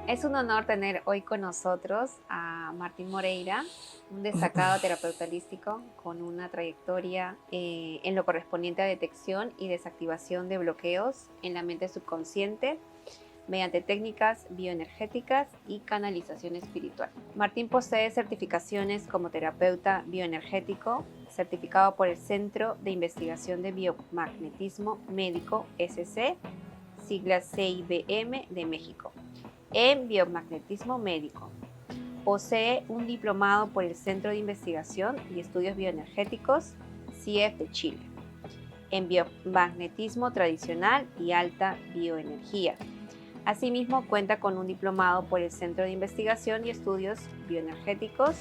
Es un honor tener hoy con nosotros a Martín Moreira, un destacado terapeuta holístico con una trayectoria en lo correspondiente a detección y desactivación de bloqueos en la mente subconsciente mediante técnicas bioenergéticas y canalización espiritual. Martín posee certificaciones como terapeuta bioenergético, certificado por el Centro de Investigación de Biomagnetismo Médico SC, siglas CIBM de México, en biomagnetismo médico. Posee un diplomado por el Centro de Investigación y Estudios Bioenergéticos CIEF de Chile, en biomagnetismo tradicional y alta bioenergía. Asimismo, cuenta con un diplomado por el Centro de Investigación y Estudios Bioenergéticos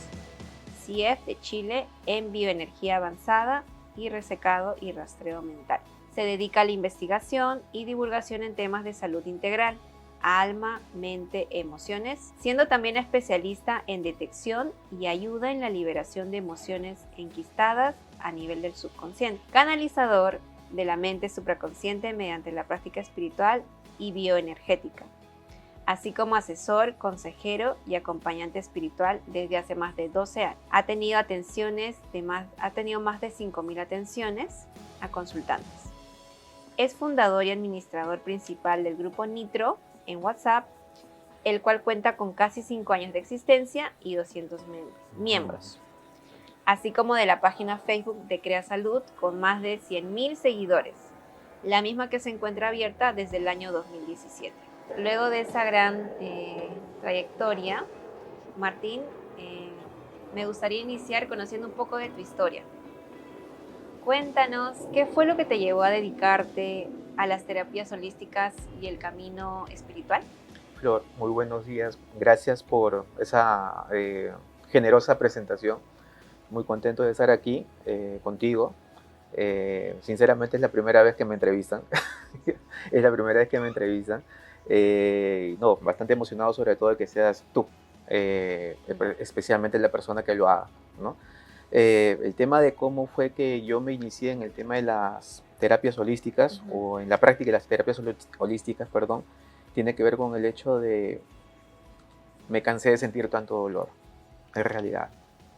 CIEF de Chile en bioenergía avanzada y resecado y rastreo mental. Se dedica a la investigación y divulgación en temas de salud integral, alma, mente, emociones, siendo también especialista en detección y ayuda en la liberación de emociones enquistadas a nivel del subconsciente. Canalizador de la mente supraconsciente mediante la práctica espiritual y bioenergética, así como asesor, consejero y acompañante espiritual desde hace más de 12 años. Ha tenido más de 5.000 atenciones a consultantes. Es fundador y administrador principal del grupo Nitro en WhatsApp, el cual cuenta con casi 5 años de existencia y 200 miembros, así como de la página Facebook de Crea Salud con más de 100.000 seguidores, la misma que se encuentra abierta desde el año 2017. Luego de esa gran trayectoria, Martín, me gustaría iniciar conociendo un poco de tu historia. Cuéntanos, ¿qué fue lo que te llevó a dedicarte a las terapias holísticas y el camino espiritual? Flor, muy buenos días. Gracias por esa generosa presentación. Muy contento de estar aquí contigo. Sinceramente es la primera vez que me entrevistan. Es la primera vez que me entrevistan. No, bastante emocionado sobre todo de que seas tú, especialmente la persona que lo haga, ¿no? El tema de cómo fue que yo me inicié en el tema de las terapias holísticas o en la práctica de las terapias holísticas, perdón, tiene que ver con el hecho de me cansé de sentir tanto dolor, en realidad,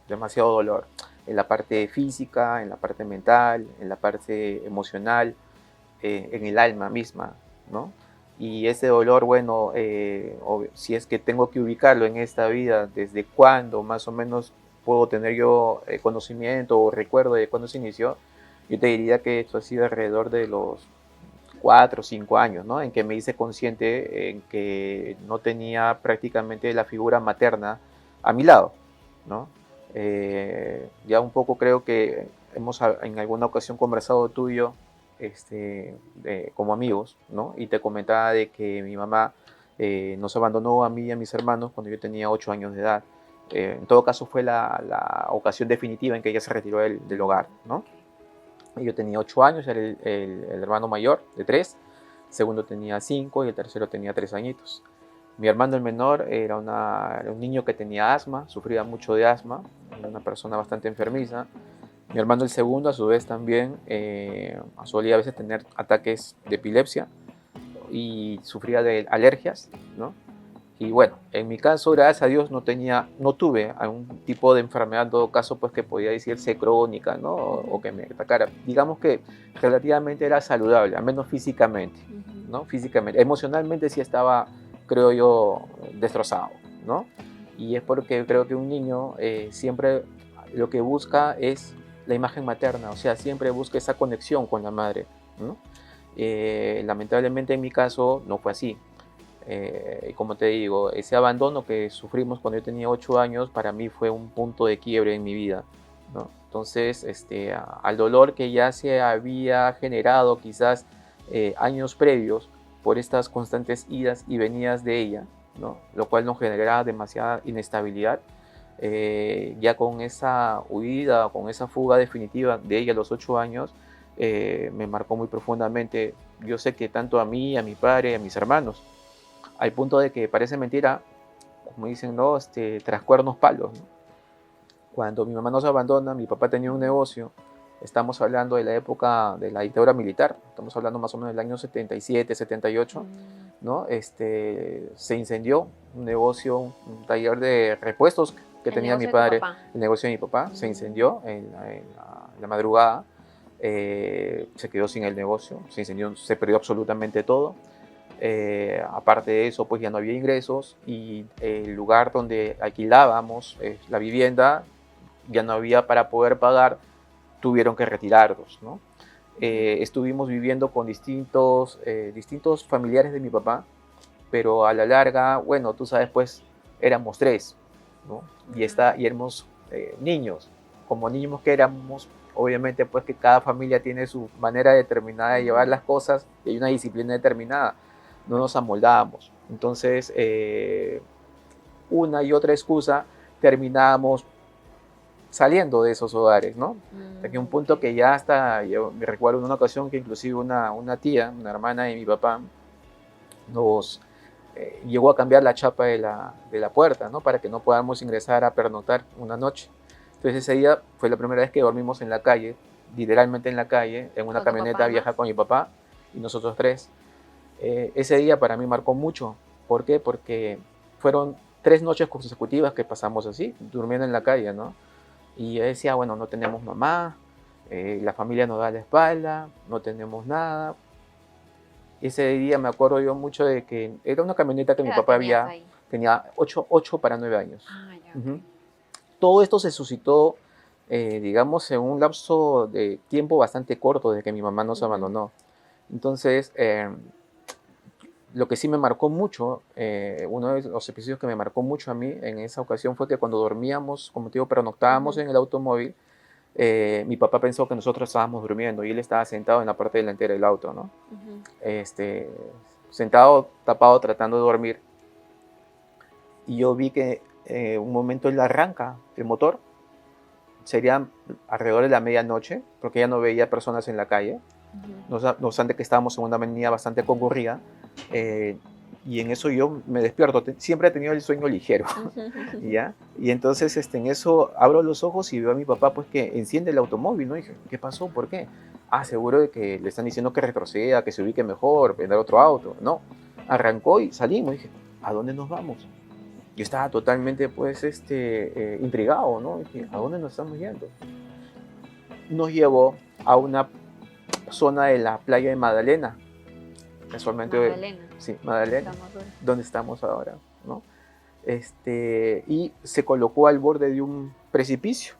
demasiado dolor, en la parte física, en la parte mental, en la parte emocional, en el alma misma, ¿no? Y ese dolor, bueno, si es que tengo que ubicarlo en esta vida, desde cuándo más o menos puedo tener yo conocimiento o recuerdo de cuándo se inició, yo te diría que esto ha sido alrededor de los 4 o 5 años, ¿no? En que me hice consciente en que no tenía prácticamente la figura materna a mi lado, ¿no? Ya un poco creo que hemos en alguna ocasión conversado tú y yo como amigos, ¿no? Y te comentaba de que mi mamá nos abandonó a mí y a mis hermanos cuando yo tenía 8 años de edad. En todo caso fue la ocasión definitiva en que ella se retiró del hogar, ¿no? Yo tenía 8 años, era el hermano mayor de 3, el segundo tenía 5 y el tercero tenía 3 añitos. Mi hermano el menor era un niño que tenía asma, sufría mucho de asma, una persona bastante enfermiza. Mi hermano el segundo a su vez también solía a veces tener ataques de epilepsia y sufría de alergias, ¿no? Y bueno, en mi caso, gracias a Dios, no tuve algún tipo de enfermedad, en todo caso, pues que podía decirse crónica, ¿no? O que me atacara. Digamos que relativamente era saludable, al menos físicamente, ¿no? Físicamente. Emocionalmente sí estaba, creo yo, destrozado, ¿no? Y es porque creo que un niño siempre lo que busca es la imagen materna, o sea, siempre busca esa conexión con la madre, ¿no? Lamentablemente en mi caso no fue así. Y como te digo, ese abandono que sufrimos cuando yo tenía 8 años, para mí fue un punto de quiebre en mi vida, ¿no? Entonces, al dolor que ya se había generado quizás años previos por estas constantes idas y venidas de ella, ¿no? Lo cual nos generaba demasiada inestabilidad. Ya con esa huida, con esa fuga definitiva de ella a los 8 años, me marcó muy profundamente. Yo sé que tanto a mí, a mi padre, a mis hermanos, al punto de que parece mentira, como dicen, ¿no? Tras cuernos palos, ¿no? Cuando mi mamá nos abandona, mi papá tenía un negocio Estamos hablando de la época de la dictadura militar, estamos hablando más o menos del año 77, 78, ¿no? Se incendió un negocio, un taller de repuestos que El tenía mi negocio de tu padre, papá. el negocio de mi papá, se incendió en la madrugada, se quedó sin el negocio, se incendió, se perdió absolutamente todo. Aparte de eso, pues ya no había ingresos y el lugar donde alquilábamos la vivienda ya no había para poder pagar, tuvieron que retirarlos, ¿no? Estuvimos viviendo con distintos familiares de mi papá, pero a la larga, bueno, tú sabes, pues éramos tres, ¿no? Y éramos niños, como niños que éramos, obviamente pues que cada familia tiene su manera determinada de llevar las cosas y hay una disciplina determinada, no nos amoldábamos. Entonces, una y otra excusa, terminábamos saliendo de esos hogares, ¿no? Hasta que un punto que ya hasta, yo me recuerdo en una ocasión que inclusive una tía, una hermana de mi papá, nos llegó a cambiar la chapa de la puerta, ¿no? Para que no podamos ingresar a pernoctar una noche. Entonces ese día fue la primera vez que dormimos en la calle, literalmente en la calle, en una Con tu camioneta papá, ¿no? vieja con mi papá y nosotros tres. Ese día para mí marcó mucho. ¿Por qué? Porque fueron 3 noches consecutivas que pasamos así, durmiendo en la calle, ¿no? Y yo decía, bueno, no tenemos mamá, la familia nos da la espalda, no tenemos nada. Ese día me acuerdo yo mucho de que era una camioneta que ¿Qué mi edad papá tenías ahí? tenía 8 para 9 años. Ah, ya, Ujú. ok. Todo esto se suscitó, digamos, en un lapso de tiempo bastante corto de que mi mamá nos abandonó. Entonces, lo que sí me marcó mucho, uno de los episodios que me marcó mucho a mí en esa ocasión fue que cuando dormíamos, como te digo, pernoctábamos en el automóvil, mi papá pensó que nosotros estábamos durmiendo y él estaba sentado en la parte delantera del auto, ¿no? Este, sentado, tapado, tratando de dormir. Y yo vi que un momento él arranca el motor, sería alrededor de la medianoche, porque ya no veía personas en la calle, no obstante que estábamos en una avenida bastante concurrida, y en eso yo me despierto, siempre he tenido el sueño ligero, ¿ya? Y entonces en eso abro los ojos y veo a mi papá pues que enciende el automóvil, ¿no? Y dije, ¿qué pasó? ¿Por qué? Ah, seguro de que le están diciendo que retroceda, que se ubique mejor, prender otro auto. No, arrancó y salimos. Y dije, ¿a dónde nos vamos? Yo estaba totalmente pues intrigado, ¿no? Dije, ¿a dónde nos estamos yendo? Nos llevó a una zona de la playa de Magdalena, casualmente, Magdalena. sí, Magdalena, Estamos ahora. donde estamos ahora, ¿no? Y se colocó al borde de un precipicio,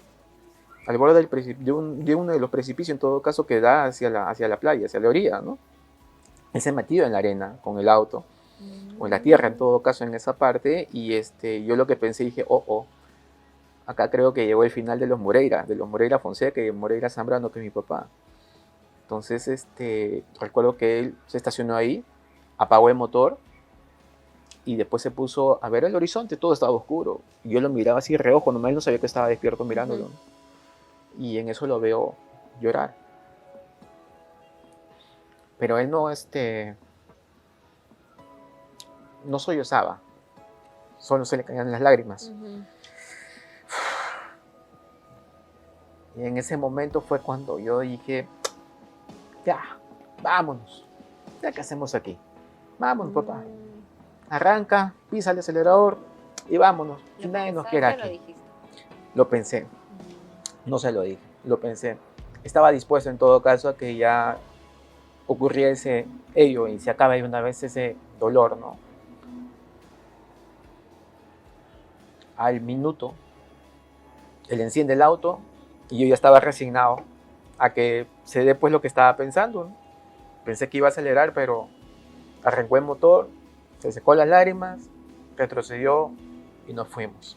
al borde de uno de los precipicios, en todo caso, que da hacia la playa, hacia la orilla, ¿no? Él se metió en la arena con el auto, o en la tierra, en todo caso, en esa parte, y yo lo que pensé, dije, acá creo que llegó el final de los Moreira Fonseca y de Moreira Zambrano, que es mi papá. Entonces, recuerdo que él se estacionó ahí, apagó el motor y después se puso a ver el horizonte, todo estaba oscuro. Y yo lo miraba así reojo, nomás no sabía que estaba despierto mirándolo. Y en eso lo veo llorar. Pero él no sollozaba, solo se le caían las lágrimas. Y en ese momento fue cuando yo dije, ya, vámonos, ya qué hacemos aquí, vámonos papá, arranca, pisa el acelerador y vámonos, nadie nos quiere aquí. ¿Lo dijiste? Lo pensé, no se lo dije, lo pensé. Estaba dispuesto en todo caso a que ya ocurriera ello y se acabe de una vez ese dolor, ¿no? Al minuto, él enciende el auto y yo ya estaba resignado a que se dé pues lo que estaba pensando, ¿no? Pensé que iba a acelerar, pero arrancó el motor, se secó las lágrimas, retrocedió y nos fuimos.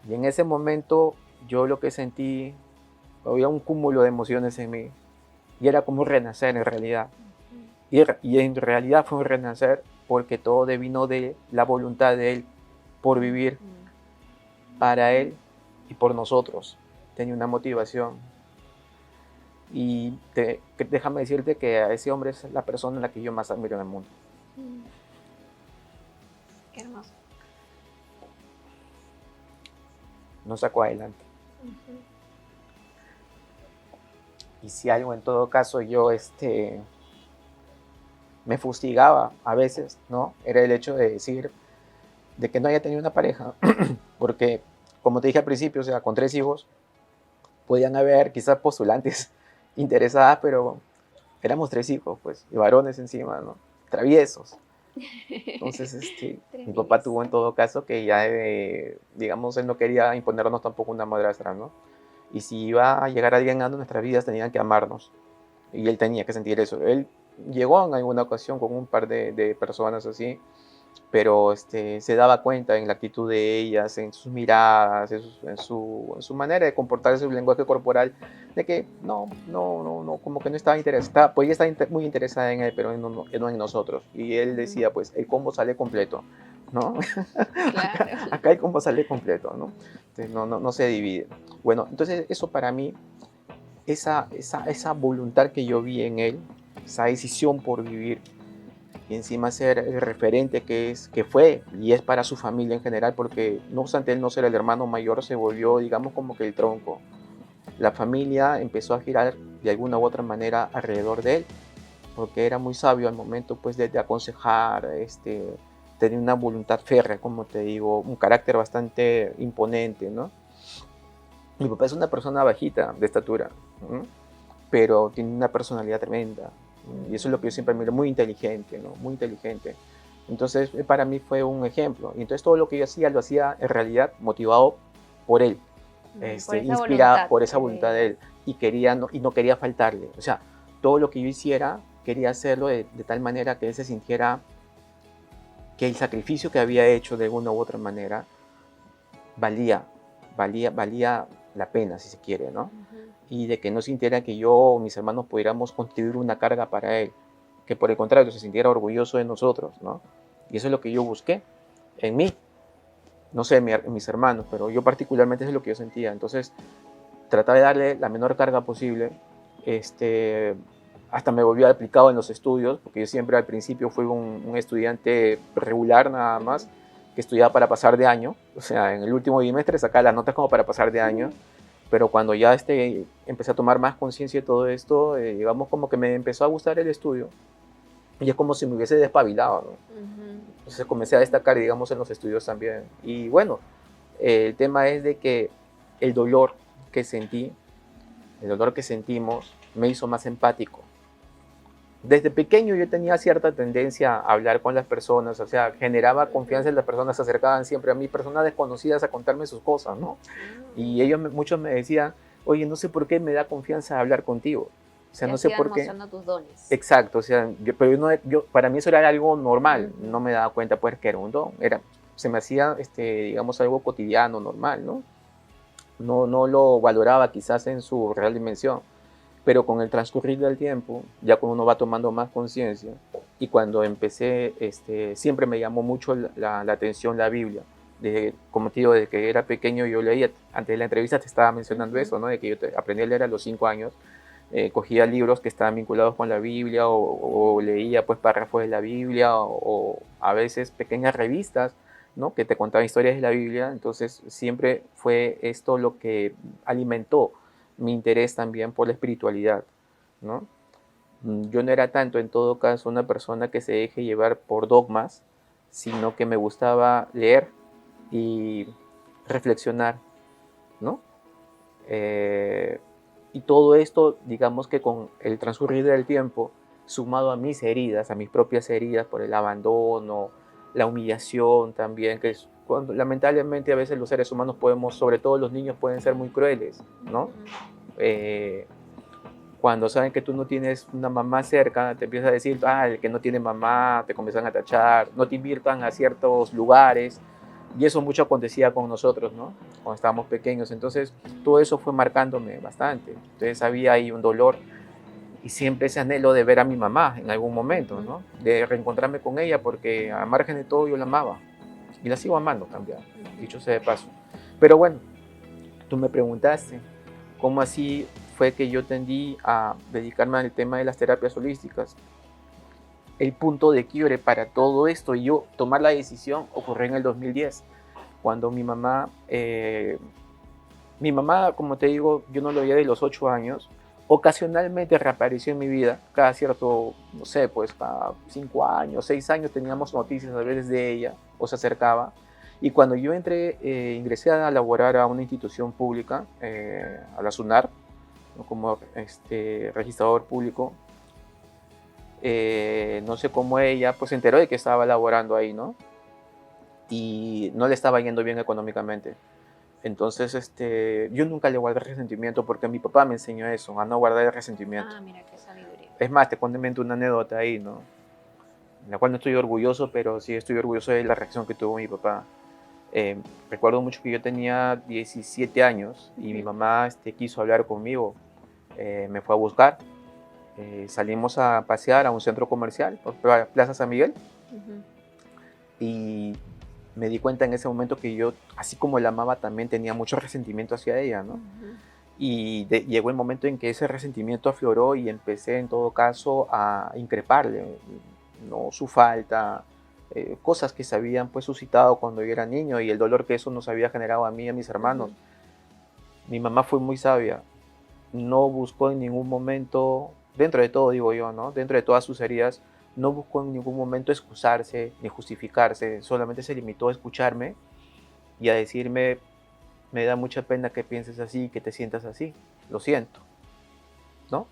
Y en ese momento yo lo que sentí, había un cúmulo de emociones en mí y era como un renacer en realidad. Y en realidad fue un renacer porque todo devino de la voluntad de él por vivir para él y por nosotros. Tenía una motivación. Y déjame decirte que a ese hombre es la persona en la que yo más admiro en el mundo. Qué hermoso. Nos sacó adelante. Y si algo en todo caso yo me fustigaba a veces, ¿no? Era el hecho de decir de que no haya tenido una pareja, porque como te dije al principio, o sea, con 3 hijos, podían haber quizás postulantes interesadas, pero éramos 3 hijos, pues, y varones encima, ¿no? Traviesos. Entonces, mi papá tuvo en todo caso que ya, digamos, él no quería imponernos tampoco una madrastra, ¿no? Y si iba a llegar alguien a nuestras vidas, tenían que amarnos. Y él tenía que sentir eso. Él llegó en alguna ocasión con un par de personas así, pero se daba cuenta en la actitud de ellas, en sus miradas, en su manera de comportarse, su lenguaje corporal, de que no, como que no estaba interesada, pues ella estaba muy interesada en él, pero no en nosotros. Y él decía, pues, el combo sale completo, ¿no? Claro. Acá el combo sale completo, ¿no? Entonces, no se divide. Bueno, entonces eso para mí, esa voluntad que yo vi en él, esa decisión por vivir, y encima ser el referente que fue y es para su familia en general, porque no obstante él no ser el hermano mayor, se volvió, digamos, como que el tronco. La familia empezó a girar de alguna u otra manera alrededor de él, porque era muy sabio al momento pues de aconsejar, tenía una voluntad férrea, como te digo, un carácter bastante imponente, ¿no? Mi papá es una persona bajita de estatura, ¿no? Pero tiene una personalidad tremenda. Y eso es lo que yo siempre admiro, muy inteligente, ¿no? Muy inteligente. Entonces, para mí fue un ejemplo. Y entonces todo lo que yo hacía, lo hacía en realidad motivado por él, Por esa inspirada voluntad. por esa voluntad de él. Y no quería faltarle. O sea, todo lo que yo hiciera, quería hacerlo de tal manera que él se sintiera que el sacrificio que había hecho de una u otra manera valía la pena, si se quiere, ¿no? Y de que no sintiera que yo o mis hermanos pudiéramos constituir una carga para él, que por el contrario se sintiera orgulloso de nosotros, ¿no? Y eso es lo que yo busqué en mí, no sé, en mis hermanos, pero yo particularmente eso es lo que yo sentía. Entonces, tratar de darle la menor carga posible, hasta me volví aplicado en los estudios, porque yo siempre al principio fui un estudiante regular nada más, que estudiaba para pasar de año, o sea, en el último bimestre sacaba las notas como para pasar de año, pero cuando ya empecé a tomar más conciencia de todo esto, digamos como que me empezó a gustar el estudio, y es como si me hubiese despabilado, ¿no? Entonces comencé a destacar, digamos, en los estudios también. Y bueno, el tema es de que el dolor que sentí, el dolor que sentimos, me hizo más empático. Desde pequeño yo tenía cierta tendencia a hablar con las personas, o sea, generaba confianza en las personas, se acercaban siempre a mí, personas desconocidas a contarme sus cosas, ¿no? Y muchos me decían, oye, no sé por qué me da confianza hablar contigo. O sea, no sé por qué. Mostrando tus dones. Exacto, o sea, para mí eso era algo normal, no me daba cuenta pues que era un don, se me hacía, digamos, algo cotidiano, normal, ¿no? No lo valoraba quizás en su real dimensión, pero con el transcurrir del tiempo, ya cuando uno va tomando más conciencia, y cuando empecé, siempre me llamó mucho la atención la Biblia. Como te digo, desde que era pequeño yo leía, antes de la entrevista te estaba mencionando eso, ¿no? De que yo aprendí a leer a los 5 años, cogía libros que estaban vinculados con la Biblia o leía pues párrafos de la Biblia o a veces pequeñas revistas, ¿no? Que te contaban historias de la Biblia. Entonces siempre fue esto lo que alimentó mi interés también por la espiritualidad, ¿no? Yo no era tanto en todo caso una persona que se deje llevar por dogmas, sino que me gustaba leer y reflexionar, ¿no? Y todo esto, digamos que con el transcurrir del tiempo, sumado a mis heridas, a mis propias heridas por el abandono, la humillación también, que es cuando lamentablemente a veces los seres humanos podemos, sobre todo los niños, pueden ser muy crueles, ¿no? Cuando saben que tú no tienes una mamá cerca, te empiezan a decir, el que no tiene mamá, te comienzan a tachar, no te invitan a ciertos lugares, y eso mucho acontecía con nosotros, ¿no? Cuando estábamos pequeños. Entonces, todo eso fue marcándome bastante. Entonces, había ahí un dolor y siempre ese anhelo de ver a mi mamá en algún momento, ¿no? De reencontrarme con ella, porque a margen de todo yo la amaba y la sigo amando también, dicho sea de paso. Pero bueno, tú me preguntaste cómo así fue que yo tendí a dedicarme al tema de las terapias holísticas. El punto de quiebre para todo esto y yo tomar la decisión ocurrió en el 2010, cuando mi mamá, como te digo, yo no lo veía de los 8 años, ocasionalmente reapareció en mi vida, cada cierto, no sé, pues cada 5 años, 6 años teníamos noticias a veces de ella, o se acercaba. Y cuando yo ingresé a laborar a una institución pública, a la SUNAR, ¿no? Como registrador público, no sé cómo ella pues se enteró de que estaba laborando ahí, ¿no? Y no le estaba yendo bien económicamente. Entonces, yo nunca le guardé resentimiento porque mi papá me enseñó eso, a no guardar el resentimiento. Ah, mira, qué sabiduría. Es más, te comento una anécdota ahí, ¿no? En la cual no estoy orgulloso, pero sí estoy orgulloso de la reacción que tuvo mi papá. Recuerdo mucho que yo tenía 17 años y mi mamá quiso hablar conmigo. Me fue a buscar. Salimos a pasear a un centro comercial, por Plaza San Miguel. Y me di cuenta en ese momento que yo, así como la amaba, también tenía mucho resentimiento hacia ella, ¿no? Y llegó el momento en que ese resentimiento afloró y empecé, en todo caso, a increparle, ¿no? Su falta, cosas que se habían pues suscitado cuando yo era niño y el dolor que eso nos había generado a mí y a mis hermanos. Mi mamá fue muy sabia, no buscó en ningún momento, dentro de todo digo yo, ¿no? Dentro de todas sus heridas, no buscó en ningún momento excusarse ni justificarse, solamente se limitó a escucharme y a decirme: me da mucha pena que pienses así, que te sientas así, lo siento, ¿no?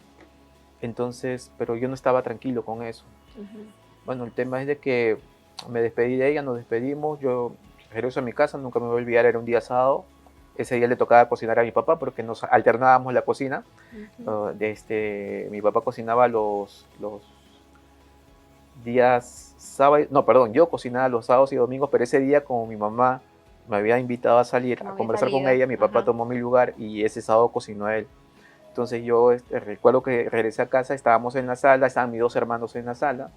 Entonces, pero yo no estaba tranquilo con eso. Bueno, el tema es de que me despedí de ella, nos despedimos, yo regreso a mi casa, nunca me voy a olvidar, era un día sábado, ese día le tocaba cocinar a mi papá porque nos alternábamos la cocina. Mi papá cocinaba los días sábados, no, perdón, yo cocinaba los sábados y domingos, pero ese día como mi mamá me había invitado a salir a conversar con ella, mi papá tomó mi lugar y ese sábado cocinó él. Entonces yo recuerdo que regresé a casa, estábamos en la sala, estaban mis 2 hermanos en la sala.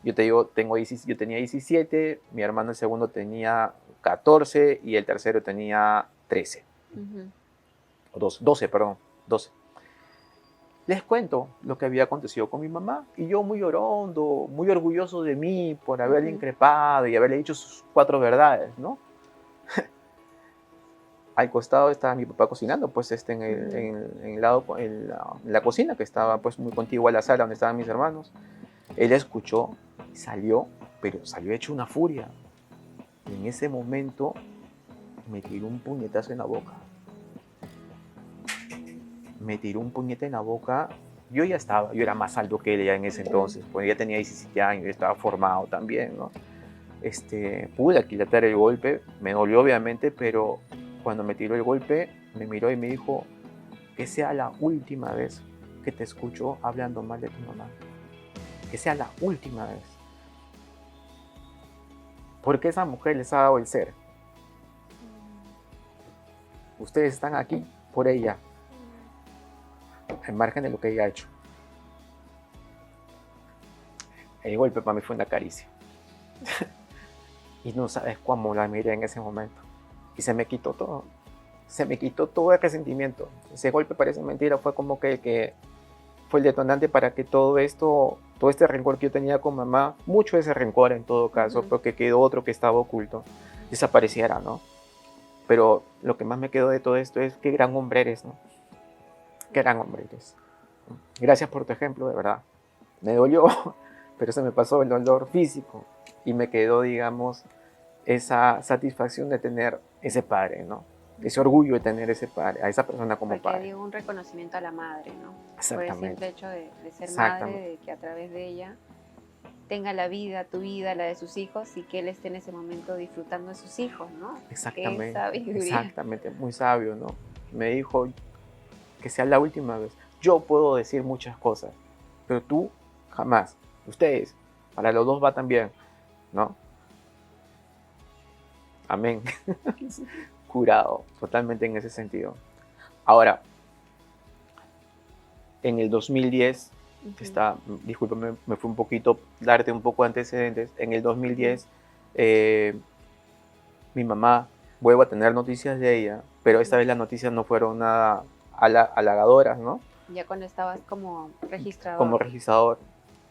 Yo te digo, yo tenía 17, mi hermano el segundo tenía 14 y el tercero tenía 13. O 12, perdón, 12. Les cuento lo que había acontecido con mi mamá y yo muy llorando, muy orgulloso de mí por haberle increpado y haberle dicho sus 4 verdades, ¿no? Al costado estaba mi papá cocinando, pues en la cocina, que estaba pues muy contigua a la sala donde estaban mis hermanos. Él escuchó y salió, pero salió hecho una furia. Y en ese momento me tiró un puñetazo en la boca. Me tiró un puñete en la boca. Yo era más alto que él ya en ese entonces, pues ya tenía 17 años, ya estaba formado también, ¿no? Pude aquilatar el golpe, me dolió obviamente, pero cuando me tiró el golpe, me miró y me dijo: que sea la última vez que te escucho hablando mal de tu mamá. Que sea la última vez. Porque esa mujer les ha dado el ser. Ustedes están aquí por ella, al margen de lo que ella ha hecho. El golpe para mí fue una caricia. Y no sabes cómo la miré en ese momento. Y se me quitó todo. Se me quitó todo el resentimiento. Ese golpe, parece mentira, fue como que fue el detonante para que todo este rencor que yo tenía con mamá, mucho de ese rencor en todo caso, porque quedó otro que estaba oculto, desapareciera, ¿no? Pero lo que más me quedó de todo esto es qué gran hombre eres, ¿no? Qué gran hombre eres. Gracias por tu ejemplo, de verdad. Me dolió, pero se me pasó el dolor físico y me quedó, digamos, esa satisfacción de tener ese padre, ¿no? Ese orgullo de tener ese padre, a esa persona como porque padre. Porque dio un reconocimiento a la madre, ¿no? Exactamente. Por el simple hecho de ser madre, de que a través de ella tenga la vida, tu vida, la de sus hijos, y que él esté en ese momento disfrutando de sus hijos, ¿no? Exactamente. Qué sabiduría. Exactamente, muy sabio, ¿no? Me dijo que sea la última vez. Yo puedo decir muchas cosas, pero tú jamás. Ustedes, para los dos va también, ¿no? Amén. Curado, totalmente en ese sentido. Ahora, en el 2010, discúlpame, me fue un poquito, darte un poco de antecedentes. En el 2010, mi mamá, vuelvo a tener noticias de ella, pero esta vez las noticias no fueron nada halagadoras, ¿no? Ya cuando estabas como registrador. Como registrador.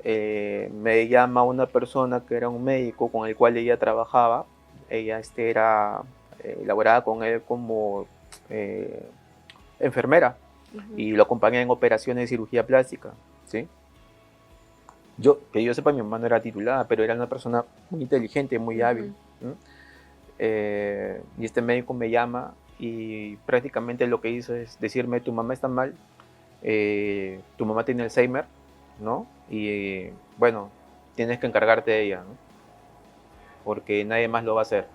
Me llama una persona que era un médico con el cual ella trabajaba. Ella era laboraba con él como enfermera. Ujú, y lo acompañé en operaciones de cirugía plástica, ¿sí? Que yo sepa, mi mamá no era titulada, pero era una persona muy inteligente, muy hábil. ujú, ¿No? Y este médico me llama y prácticamente lo que hizo es decirme, tu mamá está mal, tu mamá tiene Alzheimer, ¿no? Y bueno, tienes que encargarte de ella, ¿no? Porque nadie más lo va a hacer.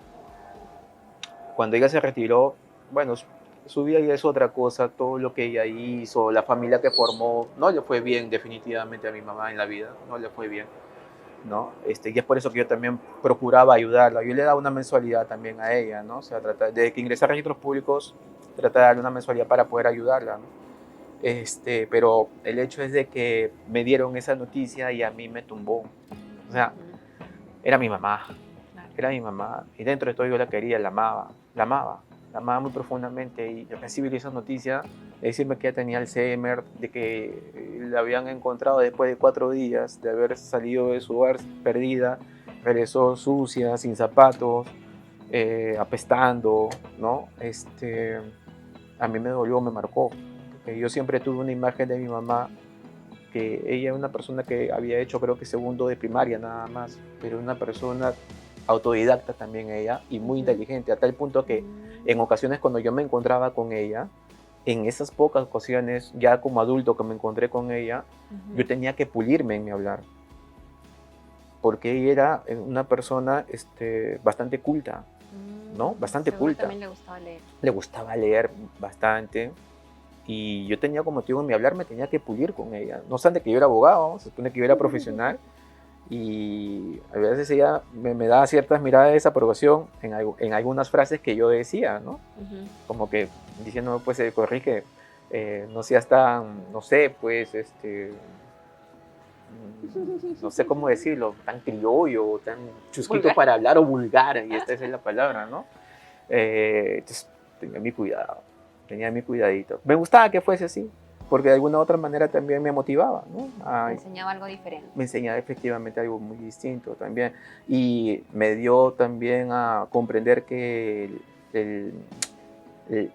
Cuando ella se retiró, bueno, su vida ya es otra cosa, todo lo que ella hizo, la familia que formó, no le fue bien definitivamente a mi mamá en la vida, no le fue bien, ¿no? Y es por eso que yo también procuraba ayudarla. Yo le daba una mensualidad también a ella, ¿no? O sea, de que ingresa a registros públicos, trata de darle una mensualidad para poder ayudarla, ¿no? Pero el hecho es de que me dieron esa noticia y a mí me tumbó. O sea, ujú, era mi mamá, claro. era mi mamá. Y dentro de todo yo la quería, la amaba muy profundamente. Y recibir esa noticia, de decirme que ella tenía Alzheimer, de que la habían encontrado después de 4 días de haber salido de su hogar perdida, regresó sucia, sin zapatos, apestando, ¿no? A mí me dolió, me marcó. Porque yo siempre tuve una imagen de mi mamá, que ella es una persona que había hecho creo que segundo de primaria nada más, pero una persona autodidacta también ella y muy Ujú, inteligente, a tal punto que en mm, ocasiones cuando yo me encontraba con ella, en esas pocas ocasiones, ya como adulto que me encontré con ella, yo ujú, tenía que pulirme en mi hablar, porque ella era una persona bastante culta, ¿no? Bastante Seguro culta. también le gustaba leer. Le gustaba leer bastante, y yo tenía, como te digo, en mi hablar me tenía que pulir con ella. No obstante que yo era abogado, se supone que yo era profesional, y a veces ella me daba ciertas miradas de desaprobación en algunas frases que yo decía, ¿no? Ujú, Como que diciendo, pues, corrige, no seas tan, no sé, pues, no sé cómo decirlo, tan criollo, tan chusquito vulgar. para hablar o vulgar, y esta es la palabra, ¿no? Entonces tenía mi cuidado, tenía mi cuidadito. Me gustaba que fuese así, porque de alguna u otra manera también me motivaba, ¿no? Te enseñaba algo diferente. Me enseñaba efectivamente algo muy distinto también. Y me dio también a comprender que el,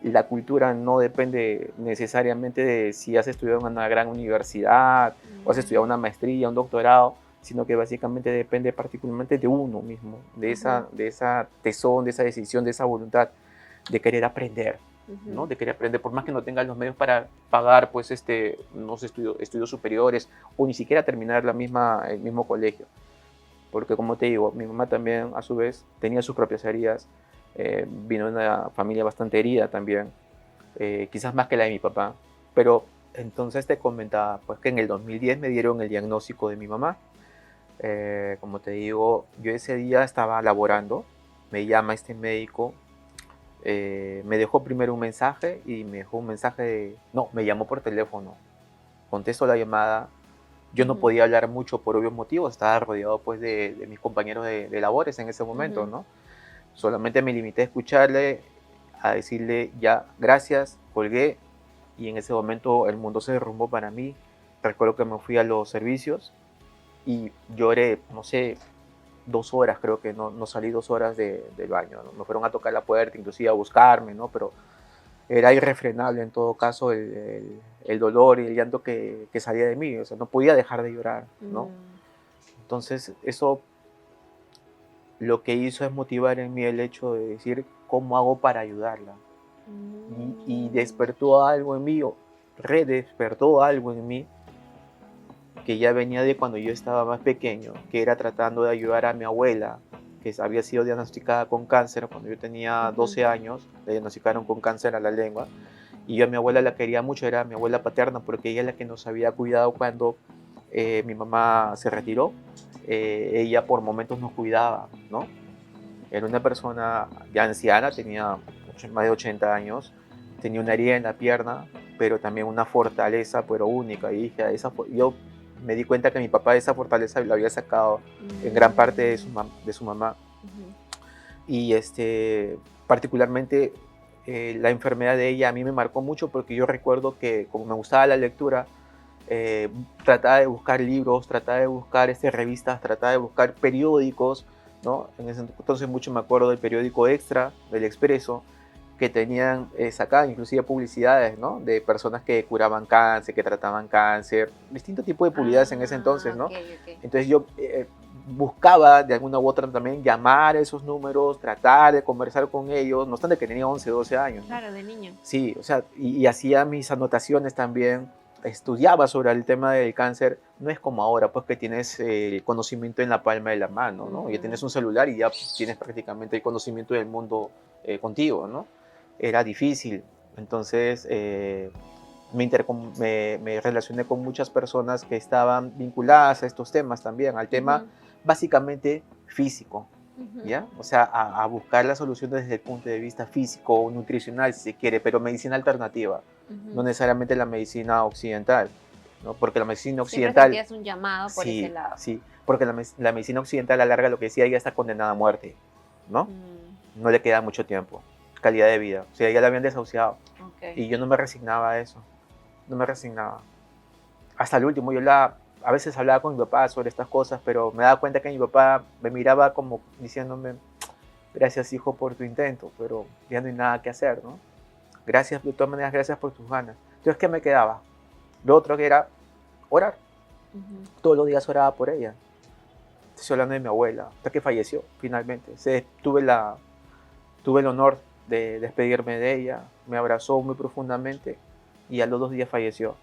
la cultura no depende necesariamente de si has estudiado en una gran universidad o has estudiado Mm, una maestría, un doctorado, sino que básicamente depende particularmente de uno mismo, ujú, de esa tesón, de esa decisión, de esa voluntad de querer aprender, ¿no? ujú, De querer aprender, por más que no tengas los medios para pagar, pues, unos estudios superiores o ni siquiera terminar el mismo colegio. Porque, como te digo, mi mamá también, a su vez, tenía sus propias heridas, vino de una familia bastante herida también, quizás más que la de mi papá, pero entonces te comentaba, pues, que en el 2010 me dieron el diagnóstico de mi mamá. Como te digo, yo ese día estaba laborando, me llama este médico, me dejó primero un mensaje y me dejó un mensaje no, me llamó por teléfono, contesto la llamada, yo no ujú, podía hablar mucho por obvios motivos, estaba rodeado pues de mis compañeros de labores en ese momento, ujú, ¿no? Solamente me limité a escucharle, a decirle ya, gracias, colgué, y en ese momento el mundo se derrumbó para mí. Recuerdo que me fui a los servicios y lloré, no sé, 2 horas, creo que no salí 2 horas del baño, ¿no? Me fueron a tocar la puerta, inclusive a buscarme, ¿no? Pero era irrefrenable en todo caso el dolor y el llanto que salía de mí, o sea, no podía dejar de llorar, ¿no? mm, Entonces eso lo que hizo es motivar en mí el hecho de decir, ¿cómo hago para ayudarla? Y mm, despertó algo en mí, o redespertó algo en mí, que ya venía de cuando yo estaba más pequeño, que era tratando de ayudar a mi abuela, que había sido diagnosticada con cáncer cuando yo tenía ujú, 12 años, le diagnosticaron con cáncer a la lengua, y yo a mi abuela la quería mucho, era mi abuela paterna, porque ella es la que nos había cuidado cuando mi mamá se retiró. Ella por momentos nos cuidaba, ¿no? Era una persona ya anciana, tenía más de 80 años, tenía una herida en la pierna, pero también una fortaleza, pero única. Y dije, yo me di cuenta que mi papá esa fortaleza la había sacado en gran parte mm, de su mamá. ujú, Y particularmente la enfermedad de ella a mí me marcó mucho, porque yo recuerdo que como me gustaba la lectura, trataba de buscar libros, trataba de buscar revistas, trataba de buscar periódicos, ¿no? En ese entonces mucho me acuerdo del periódico Extra, del Expreso, que tenían, sacaban inclusive publicidades, ¿no? De personas que curaban cáncer, que trataban cáncer, distintos tipos de publicidades en ese entonces, ¿no? Ok, ok. Entonces yo buscaba de alguna u otra también llamar a esos números, tratar de conversar con ellos, no obstante que tenía 11, 12 años, ¿no? Claro, de niño. Sí, o sea, y hacía mis anotaciones también, estudiaba sobre el tema del cáncer. No es como ahora, pues que tienes el conocimiento en la palma de la mano, ¿no? Ya tienes un celular y ya tienes prácticamente el conocimiento del mundo contigo, ¿no? Era difícil, entonces me relacioné con muchas personas que estaban vinculadas a estos temas también, al tema básicamente físico, ¿ya? O sea, a buscar la solución desde el punto de vista físico, nutricional, si se quiere, pero medicina alternativa, no necesariamente la medicina occidental, ¿no? Porque la medicina Siempre occidental... sentías un llamado por Sí, ese lado. sí, porque la medicina occidental a la larga, lo que decía, ya está condenada a muerte, ¿no? No le queda mucho tiempo, calidad de vida, o sea, ya la habían desahuciado. Okay. Y yo no me resignaba a eso, no me resignaba. Hasta el último, a veces hablaba con mi papá sobre estas cosas, pero me daba cuenta que mi papá me miraba como diciéndome, gracias hijo por tu intento, pero ya no hay nada que hacer, ¿no? Gracias, de todas maneras, gracias por tus ganas. Entonces, ¿qué me quedaba? Lo otro que era orar. Todos los días oraba por ella. Estoy hablando de mi abuela, hasta que falleció finalmente. Tuve el honor de despedirme de ella, me abrazó muy profundamente y a los 2 días falleció.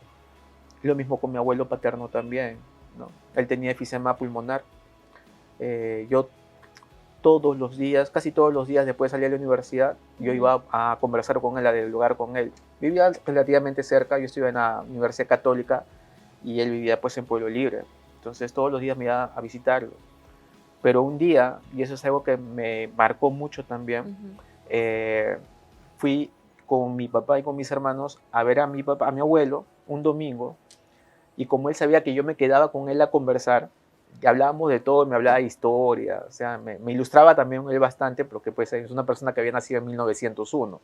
Lo mismo con mi abuelo paterno también, ¿no? Él tenía enfisema pulmonar. Yo todos los días, casi todos los días después de salir de la universidad, yo iba a conversar con él, a dialogar con él. Vivía relativamente cerca, yo estuve en la Universidad Católica y él vivía pues en Pueblo Libre. Entonces todos los días me iba a visitarlo. Pero un día, y eso es algo que me marcó mucho también, fui con mi papá y con mis hermanos a ver a mi abuelo un domingo, y como él sabía que yo me quedaba con él a conversar, y hablábamos de todo, me hablaba de historia, o sea, me ilustraba también él bastante, porque pues es una persona que había nacido en 1901,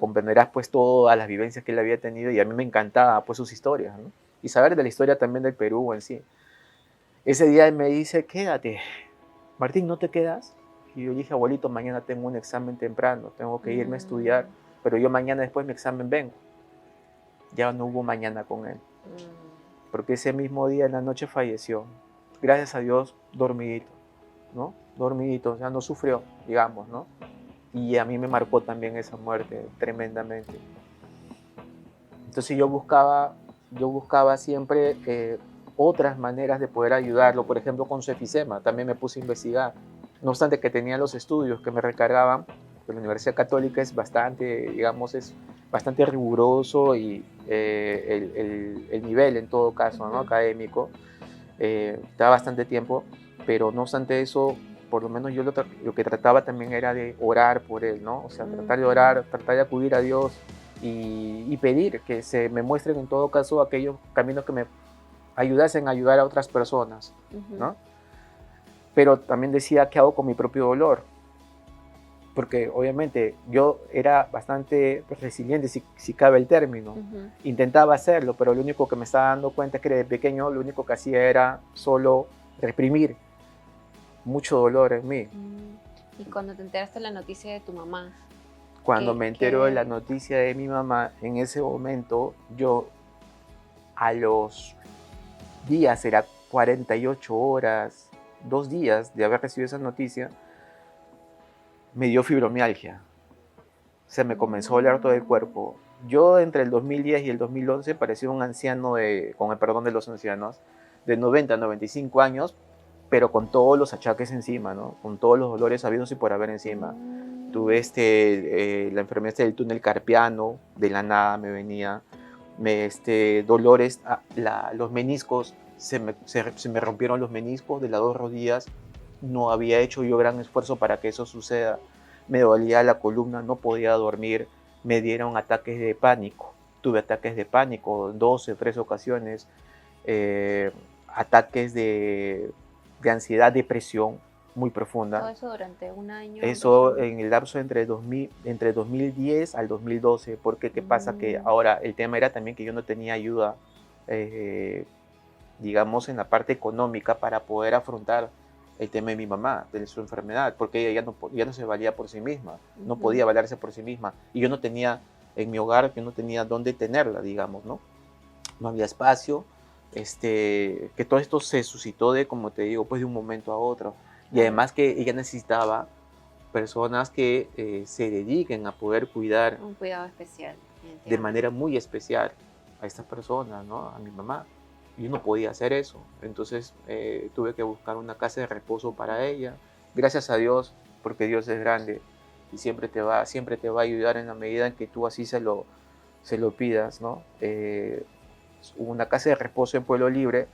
comprenderás pues todas las vivencias que él había tenido, y a mí me encantaba pues sus historias, ¿no? Y saber de la historia también del Perú en sí. Ese día él me dice, quédate, Martín, ¿no te quedas? Y yo dije, abuelito, mañana tengo un examen temprano, tengo que irme a estudiar, pero yo mañana después de mi examen vengo. Ya no hubo mañana con él, porque ese mismo día en la noche falleció. Gracias a Dios, dormidito, ¿no? Dormidito, o sea, no sufrió, digamos, ¿no? Y a mí me marcó también esa muerte tremendamente. Entonces yo buscaba siempre otras maneras de poder ayudarlo, por ejemplo con su enfisema, también me puse a investigar. No obstante que tenía los estudios que me recargaban, pues la Universidad Católica es bastante, digamos, es bastante riguroso y el nivel en todo caso, ¿no? Académico, da bastante tiempo, pero no obstante eso, por lo menos yo lo que trataba también era de orar por él, ¿no? O sea, tratar de orar, tratar de acudir a Dios y pedir que se me muestren en todo caso aquellos caminos que me ayudasen a ayudar a otras personas, ¿no? Pero también decía, ¿qué hago con mi propio dolor? Porque obviamente yo era bastante resiliente, si cabe el término. Intentaba hacerlo, pero lo único que me estaba dando cuenta es que de pequeño lo único que hacía era solo reprimir mucho dolor en mí. Y cuando te enteraste de la noticia de tu mamá, cuando me entero de la noticia de mi mamá, en ese momento yo a los días, era 48 horas, 2 días de haber recibido esa noticia, me dio fibromialgia. Se me comenzó a doler todo el cuerpo. Yo entre el 2010 y el 2011 parecía un anciano, con el perdón de los ancianos, de 90, 95 años, pero con todos los achaques encima, ¿no? Con todos los dolores habidos y por haber encima. Tuve la enfermedad del túnel carpiano, de la nada me venía, dolores, los meniscos, se me rompieron los meniscos de las 2 rodillas, no había hecho yo gran esfuerzo para que eso suceda, me dolía la columna, no podía dormir, me dieron ataques de pánico, tuve ataques de pánico, 12, 3 ocasiones, ataques de ansiedad, depresión muy profunda. ¿Todo eso durante un año? Eso en el lapso entre 2010 al 2012, porque ¿qué pasa? Que ahora el tema era también que yo no tenía ayuda, digamos, en la parte económica para poder afrontar el tema de mi mamá, de su enfermedad, porque ella ya no se valía por sí misma, no podía valerse por sí misma. Y yo no tenía, en mi hogar, yo no tenía dónde tenerla, digamos, ¿no? No había espacio, que todo esto se suscitó de, como te digo, pues de un momento a otro. Y además que ella necesitaba personas que se dediquen a poder cuidar un cuidado especial, de manera muy especial a estas personas, ¿no? A mi mamá. Yo no podía hacer eso, entonces tuve que buscar una casa de reposo para ella. Gracias a Dios, porque Dios es grande y siempre te va a ayudar en la medida en que tú así se lo pidas, ¿no? Hubo una casa de reposo en Pueblo Libre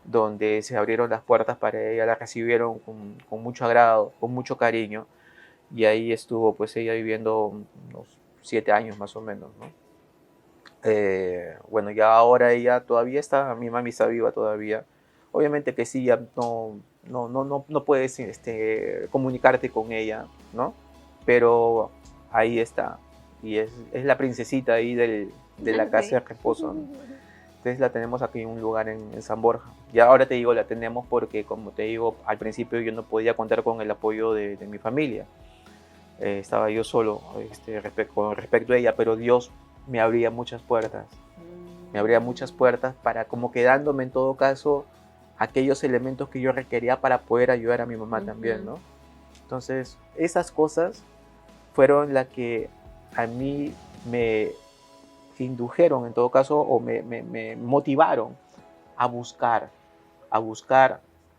donde se abrieron las puertas para ella, la recibieron con mucho agrado, con mucho cariño, y ahí estuvo pues ella viviendo unos 7 años más o menos, ¿no? Bueno, ya ahora ella todavía está, mi mami está viva todavía. Obviamente que sí, ya no puedes comunicarte con ella, ¿no? Pero ahí está. Y es la princesita ahí de la casa de reposo, ¿no? Entonces la tenemos aquí en un lugar en San Borja. Ya ahora te digo, la tenemos porque, como te digo, al principio yo no podía contar con el apoyo de mi familia. Estaba yo solo con respecto a ella, pero Dios me abría muchas puertas. Me abría muchas puertas para como quedándome en todo caso aquellos elementos que yo requería para poder ayudar a mi mamá también, ¿no? Entonces, esas cosas fueron las que a mí me indujeron en todo caso o me motivaron a buscar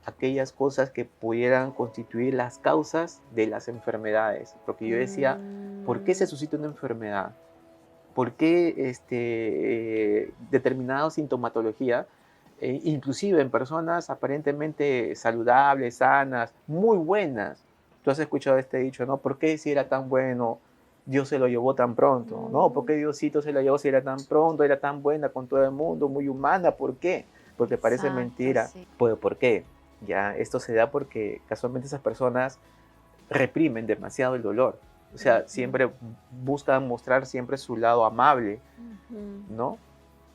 aquellas cosas que pudieran constituir las causas de las enfermedades. Porque yo decía, ¿por qué se suscita una enfermedad? ¿Por qué determinada sintomatología, inclusive en personas aparentemente saludables, sanas, muy buenas? Tú has escuchado este dicho, ¿no? ¿Por qué si era tan bueno, Dios se lo llevó tan pronto? ¿No? ¿Por qué Diosito se lo llevó si era tan pronto, era tan buena con todo el mundo, muy humana? ¿Por qué? Porque parece mentira. Sí. Pues, ¿por qué? Ya, esto se da porque casualmente esas personas reprimen demasiado el dolor. O sea, siempre buscan mostrar siempre su lado amable, ¿no?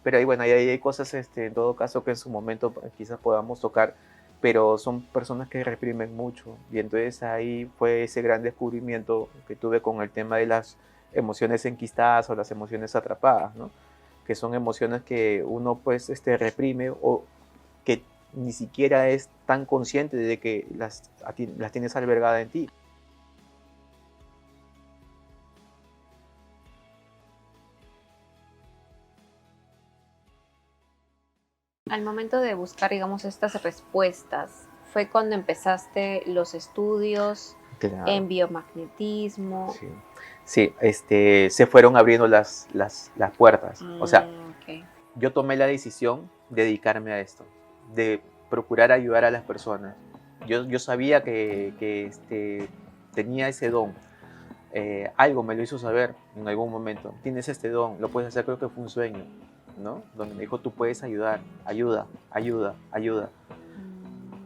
Pero ahí, bueno, ahí hay cosas, en todo caso, que en su momento quizás podamos tocar, pero son personas que reprimen mucho. Y entonces ahí fue ese gran descubrimiento que tuve con el tema de las emociones enquistadas o las emociones atrapadas, ¿no? Que son emociones que uno, pues, reprime o que ni siquiera es tan consciente de que las tienes albergadas en ti. Al momento de buscar, digamos, estas respuestas, ¿fue cuando empezaste los estudios en biomagnetismo? Sí, se fueron abriendo las puertas. O sea, yo tomé la decisión de dedicarme a esto, de procurar ayudar a las personas. Yo sabía que tenía ese don. Algo me lo hizo saber en algún momento. Tienes este don, lo puedes hacer, creo que fue un sueño, ¿no? Donde me dijo, tú puedes ayudar, ayuda.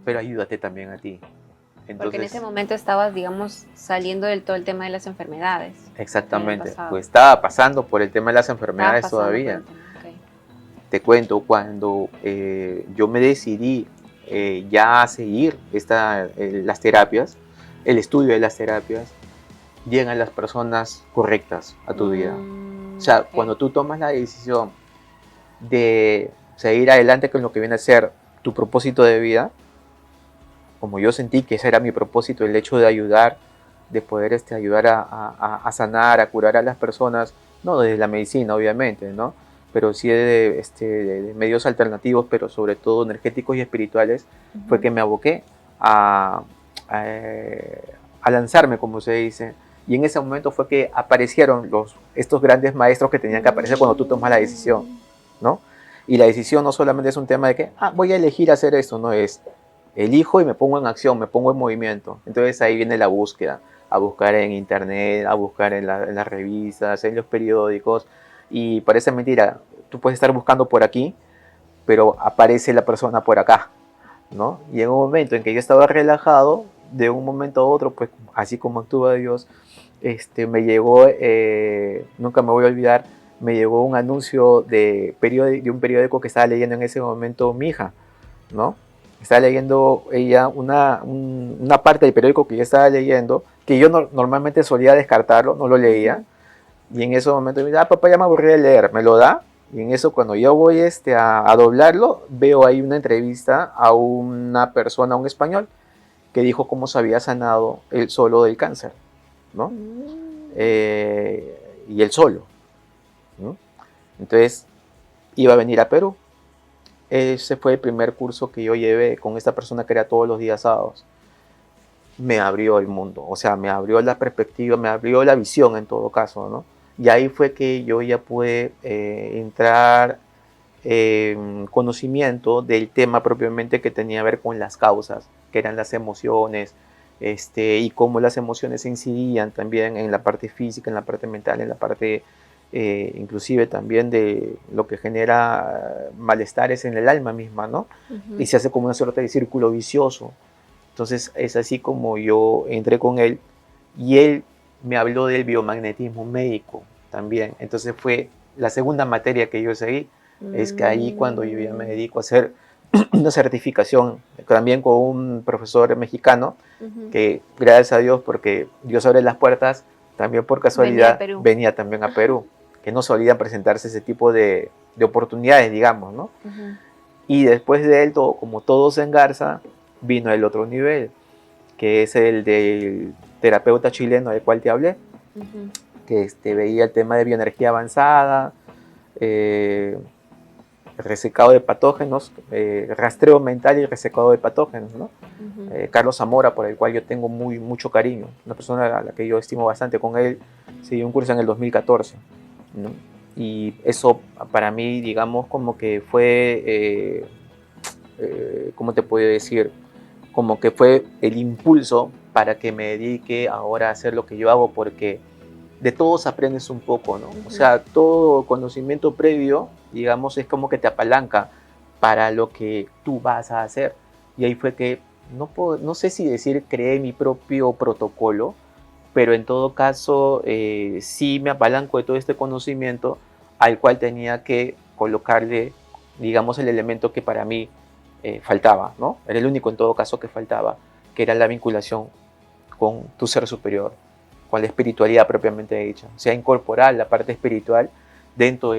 Pero ayúdate también a ti. Entonces, porque en ese momento estabas, digamos, saliendo del todo el tema de las enfermedades. Exactamente, pues estaba pasando por el tema de las enfermedades todavía. Te cuento, cuando yo me decidí ya a seguir las terapias, el estudio de las terapias, llegan las personas correctas a tu vida. O sea, cuando tú tomas la decisión de seguir adelante con lo que viene a ser tu propósito de vida, como yo sentí que ese era mi propósito, el hecho de ayudar, de poder ayudar a sanar, a curar a las personas, no desde la medicina obviamente, ¿no? Pero sí de medios alternativos, pero sobre todo energéticos y espirituales, fue que me aboqué a lanzarme, como se dice. Y en ese momento fue que aparecieron estos grandes maestros que tenían que aparecer cuando tú tomas la decisión, ¿no? Y la decisión no solamente es un tema de que, voy a elegir hacer esto, no es, elijo y me pongo en acción, me pongo en movimiento. Entonces ahí viene la búsqueda, a buscar en internet, a buscar en las revistas, en los periódicos. Y parece mentira, tú puedes estar buscando por aquí, pero aparece la persona por acá, ¿no? Y en un momento en que yo estaba relajado, de un momento a otro, pues así como actúa Dios, me llegó, nunca me voy a olvidar, me llegó un anuncio de un periódico que estaba leyendo en ese momento mi hija, ¿no? estaba leyendo ella una parte del periódico que yo estaba leyendo, que yo normalmente solía descartarlo, no lo leía, Ujú. y en ese momento me dice, papá, ya me aburrí de leer, me lo da, y en eso cuando yo voy a doblarlo, veo ahí una entrevista a una persona, a un español, que dijo cómo se había sanado él solo del cáncer, ¿no? Mm. Y él solo, ¿no? Entonces iba a venir a Perú. Ese fue el primer curso que yo llevé con esta persona que era todos los días sábados. Me abrió el mundo, o sea, me abrió la perspectiva, me abrió la visión en todo caso, ¿no? Y ahí fue que yo ya pude entrar en conocimiento del tema propiamente que tenía que ver con las causas, que eran las emociones, y cómo las emociones incidían también en la parte física, en la parte mental, en la parte inclusive también de lo que genera malestares en el alma misma, ¿no? Y Ujú. se hace como una suerte de círculo vicioso. Entonces es así como yo entré con él y él me habló del biomagnetismo médico también. Entonces fue la segunda materia que yo seguí. Es que ahí cuando yo ya me Mm. dedico a hacer una certificación también con un profesor mexicano Ujú. que gracias a Dios porque Dios abre las puertas, también por Venía de casualidad Perú. venía también a Perú, que no solían presentarse ese tipo de oportunidades, digamos, ¿no? Ujú. Y después de él, como todo se engarza, vino el otro nivel, que es el del terapeuta chileno del cual te hablé, Ujú. que veía el tema de bioenergía avanzada, eh, resecado de patógenos, rastreo mental y resecado de patógenos, ¿no? Ujú. Carlos Zamora, por el cual yo tengo mucho cariño, una persona a la que yo estimo bastante. Con él se dio un curso en el 2014, ¿no? Y eso para mí, digamos, como que fue, ¿cómo te puedo decir? Como que fue el impulso para que me dedique ahora a hacer lo que yo hago, porque de todos aprendes un poco, ¿no? O Ujú. sea, todo conocimiento previo, digamos, es como que te apalanca para lo que tú vas a hacer. Y ahí fue que, no sé si decir creé mi propio protocolo, pero en todo caso sí me apalanco de todo este conocimiento al cual tenía que colocarle, digamos, el elemento que para mí faltaba, ¿no? Era el único en todo caso que faltaba, que era la vinculación con tu ser superior, con la espiritualidad propiamente dicha. O sea, incorporar la parte espiritual dentro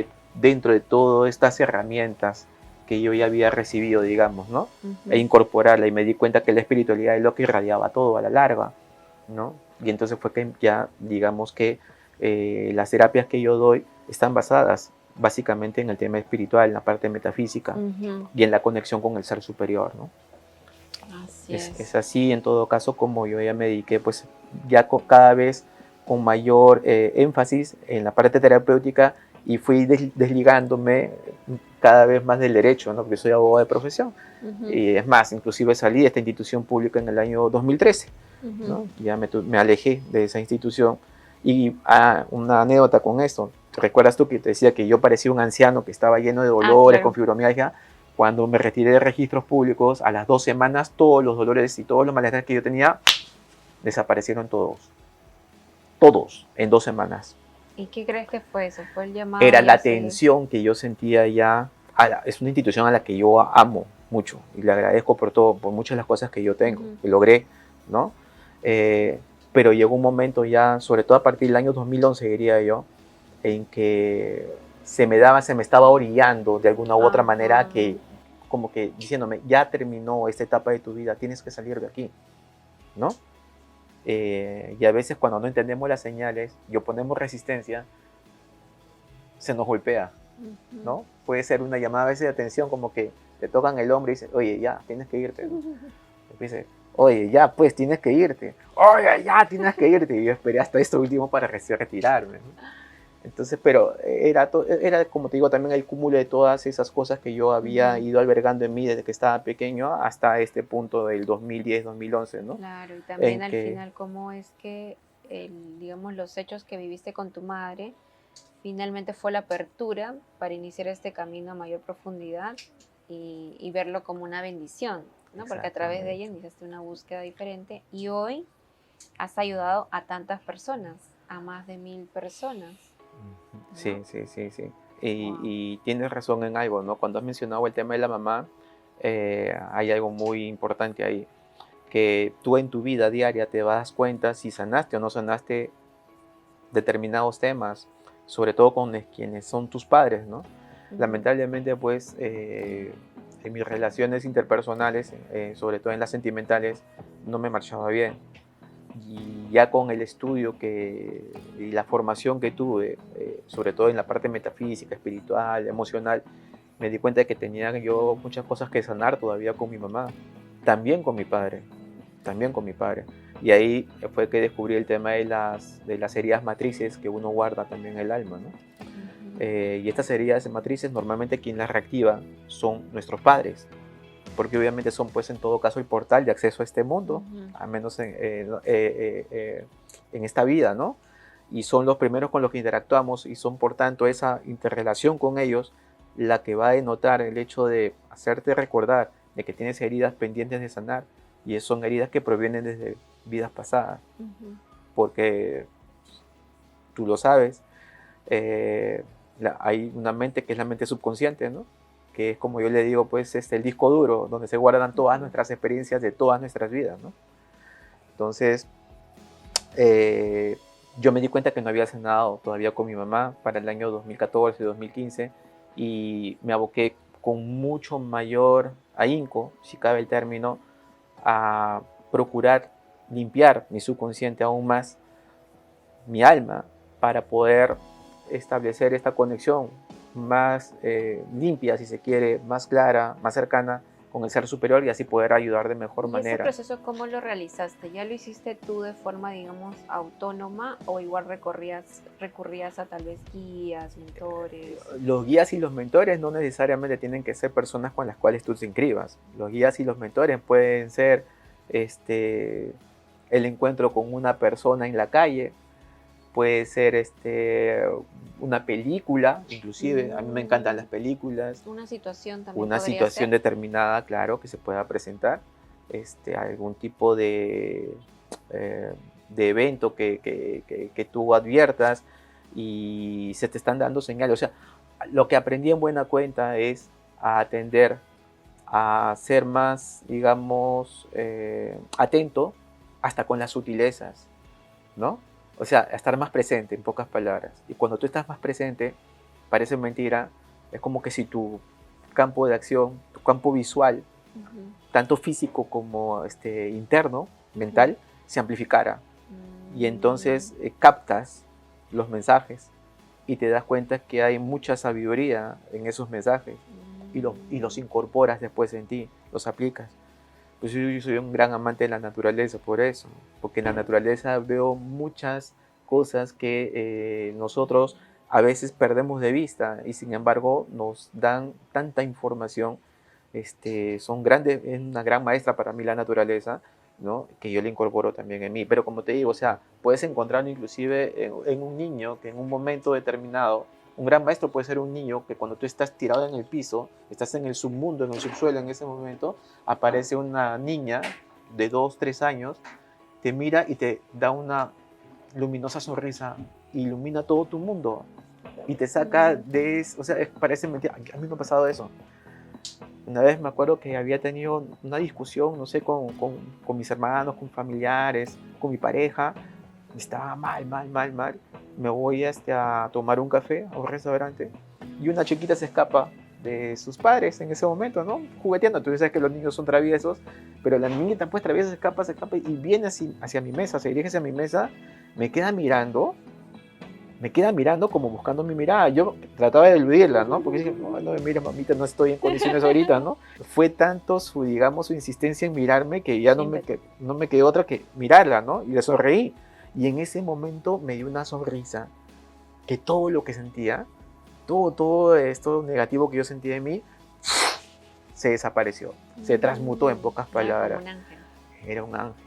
de todas estas herramientas que yo ya había recibido, digamos, ¿no? E Ujú. incorporarla, y me di cuenta que la espiritualidad es lo que irradiaba todo a la larga, ¿no? Y entonces fue que ya, digamos que las terapias que yo doy están basadas básicamente en el tema espiritual, en la parte metafísica Ujú. y en la conexión con el ser superior, ¿no? Así es. Es así en todo caso como yo ya me dediqué pues ya cada vez con mayor énfasis en la parte terapéutica, y fui desligándome cada vez más del derecho, ¿no? Porque soy abogado de profesión. Ujú. Y es más, inclusive salí de esta institución pública en el año 2013, Ujú. ¿no? Ya me alejé de esa institución. Y una anécdota con esto. ¿Recuerdas tú que te decía que yo parecía un anciano que estaba lleno de Ah, dolores, con claro. fibromialgia? Cuando me retiré de registros públicos, a las 2 semanas, todos los dolores y todos los malestares que yo tenía desaparecieron todos. Todos, en 2 semanas. ¿Y qué crees que fue eso? ¿Fue el llamado Era ya a la seguir? tensión que yo sentía ya. Es una institución a la que yo amo mucho y le agradezco por todo, por muchas de las cosas que yo tengo, Ujú. que logré, ¿no? Pero llegó un momento ya, sobre todo a partir del año 2011, diría yo, en que se me estaba orillando de alguna u otra manera, Ajá. que como que diciéndome, ya terminó esta etapa de tu vida, tienes que salir de aquí, ¿no? Y a veces cuando no entendemos las señales y oponemos resistencia, se nos golpea, Ujú. ¿no? Puede ser una llamada a veces de atención, como que te tocan el hombro y dicen, oye, ya, tienes que irte, ¿no? Y dice, oye, ya, pues, tienes que irte. Oye, ya, tienes que irte. Y yo esperé hasta esto último para retirarme, ¿no? Entonces, pero era, como te digo, también el cúmulo de todas esas cosas que yo había Ujú. ido albergando en mí desde que estaba pequeño hasta este punto del 2010, 2011, ¿no? Claro, y también En al que, final cómo es que, digamos, los hechos que viviste con tu madre finalmente fue la apertura para iniciar este camino a mayor profundidad y verlo como una bendición, ¿no? Porque a través de ella exactamente. iniciaste una búsqueda diferente y hoy has ayudado a tantas personas, a más de 1000 personas, Sí, ¿no? sí, sí, sí. Wow. Y tienes razón en algo, ¿no? Cuando has mencionado el tema de la mamá, hay algo muy importante ahí, que tú en tu vida diaria te das cuenta si sanaste o no sanaste determinados temas, sobre todo con quienes son tus padres, ¿no? Lamentablemente, pues, en mis relaciones interpersonales, sobre todo en las sentimentales, no me marchaba bien. Y ya con el estudio y la formación que tuve, sobre todo en la parte metafísica, espiritual, emocional, me di cuenta de que tenía yo muchas cosas que sanar todavía con mi mamá, también con mi padre, también con mi padre. Y ahí fue que descubrí el tema de las heridas matrices que uno guarda también en el alma, ¿no? Y estas heridas matrices normalmente quien las reactiva son nuestros padres, porque obviamente son pues en todo caso el portal de acceso a este mundo, al menos en esta vida, ¿no? Y son los primeros con los que interactuamos y son por tanto esa interrelación con ellos la que va a denotar el hecho de hacerte recordar de que tienes heridas pendientes de sanar, y son heridas que provienen desde vidas pasadas, porque tú lo sabes, hay una mente que es la mente subconsciente, ¿no? Que es, como yo le digo, pues el disco duro donde se guardan todas nuestras experiencias de todas nuestras vidas, ¿no? Entonces, yo me di cuenta que no había sanado todavía con mi mamá para el año 2014, 2015, y me aboqué con mucho mayor ahínco, si cabe el término, a procurar limpiar mi subconsciente aún más, mi alma, para poder establecer esta conexión más limpia, si se quiere, más clara, más cercana con el ser superior, y así poder ayudar de mejor manera. ¿Y ese proceso cómo lo realizaste? ¿Ya lo hiciste tú de forma, digamos, autónoma o igual recurrías a tal vez guías, mentores? Los guías y los mentores no necesariamente tienen que ser personas con las cuales tú te inscribas. Los guías y los mentores pueden ser el encuentro con una persona en la calle, puede ser una película, inclusive, a mí me encantan las películas. Una situación también. Una situación determinada, claro, que se pueda presentar, algún tipo de evento que tú adviertas y se te están dando señales. O sea, lo que aprendí en buena cuenta es a atender, a ser más, digamos, atento hasta con las sutilezas, ¿no? O sea, a estar más presente, en pocas palabras. Y cuando tú estás más presente, parece mentira, es como que si tu campo de acción, tu campo visual, tanto físico como interno, mental, se amplificara. Y entonces captas los mensajes y te das cuenta que hay mucha sabiduría en esos mensajes y los incorporas después en ti, los aplicas. Pues yo soy un gran amante de la naturaleza por eso, porque en la naturaleza veo muchas cosas que nosotros a veces perdemos de vista y sin embargo nos dan tanta información. Son grandes, es una gran maestra para mí la naturaleza, ¿no? Que yo le incorporo también en mí. Pero como te digo, o sea, puedes encontrarlo inclusive en un niño que en un momento determinado, un gran maestro puede ser un niño que cuando tú estás tirado en el piso, estás en el submundo, en el subsuelo en ese momento, aparece una niña de 2, 3 años, te mira y te da una luminosa sonrisa, ilumina todo tu mundo y te saca de eso. O sea, parece mentira. A mí me ha pasado eso. Una vez me acuerdo que había tenido una discusión, no sé, con mis hermanos, con familiares, con mi pareja. Estaba mal. Me voy a tomar un café a un restaurante y una chiquita se escapa de sus padres en ese momento, ¿no? Jugueteando. Tú sabes que los niños son traviesos, pero la niñita pues traviesa, se escapa y viene hacia mi mesa, se dirige hacia mi mesa, me queda mirando como buscando mi mirada. Yo trataba de eludirla, ¿no? Porque dije, no me mires, mamita, no estoy en condiciones ahorita, ¿no? Fue tanto su insistencia en mirarme que ya no me quedó otra que mirarla, ¿no? Y le sonreí. Y en ese momento me dio una sonrisa que todo lo que sentía, todo esto negativo que yo sentía en mí, se desapareció. Se transmutó, en pocas palabras. Era un ángel.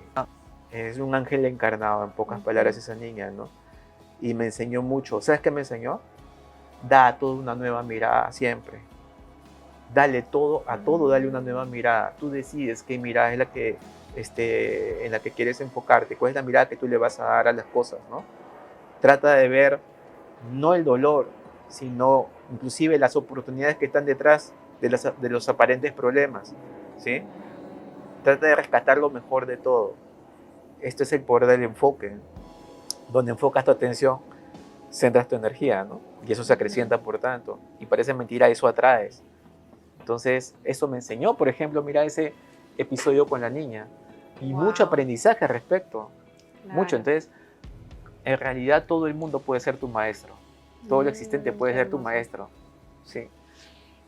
Es un ángel encarnado, en pocas palabras, esa niña, ¿no? Y me enseñó mucho. ¿Sabes qué me enseñó? Da a todo una nueva mirada siempre. Dale todo, a todo dale una nueva mirada. Tú decides qué mirada es la que, en la que quieres enfocarte, cuál es la mirada que tú le vas a dar a las cosas, ¿no? Trata de ver no el dolor, sino inclusive las oportunidades que están detrás de los aparentes problemas, ¿sí? Trata de rescatar lo mejor de todo. Esto es el poder del enfoque. Donde enfocas tu atención, centras tu energía, ¿no? Y eso se acrecienta por tanto. Y parece mentira, eso atraes. Entonces, eso me enseñó, por ejemplo, mira ese episodio con la niña. Y mucho aprendizaje al respecto. Claro. Mucho. Entonces, en realidad todo el mundo puede ser tu maestro. Todo lo existente puede ser tu maestro. Sí.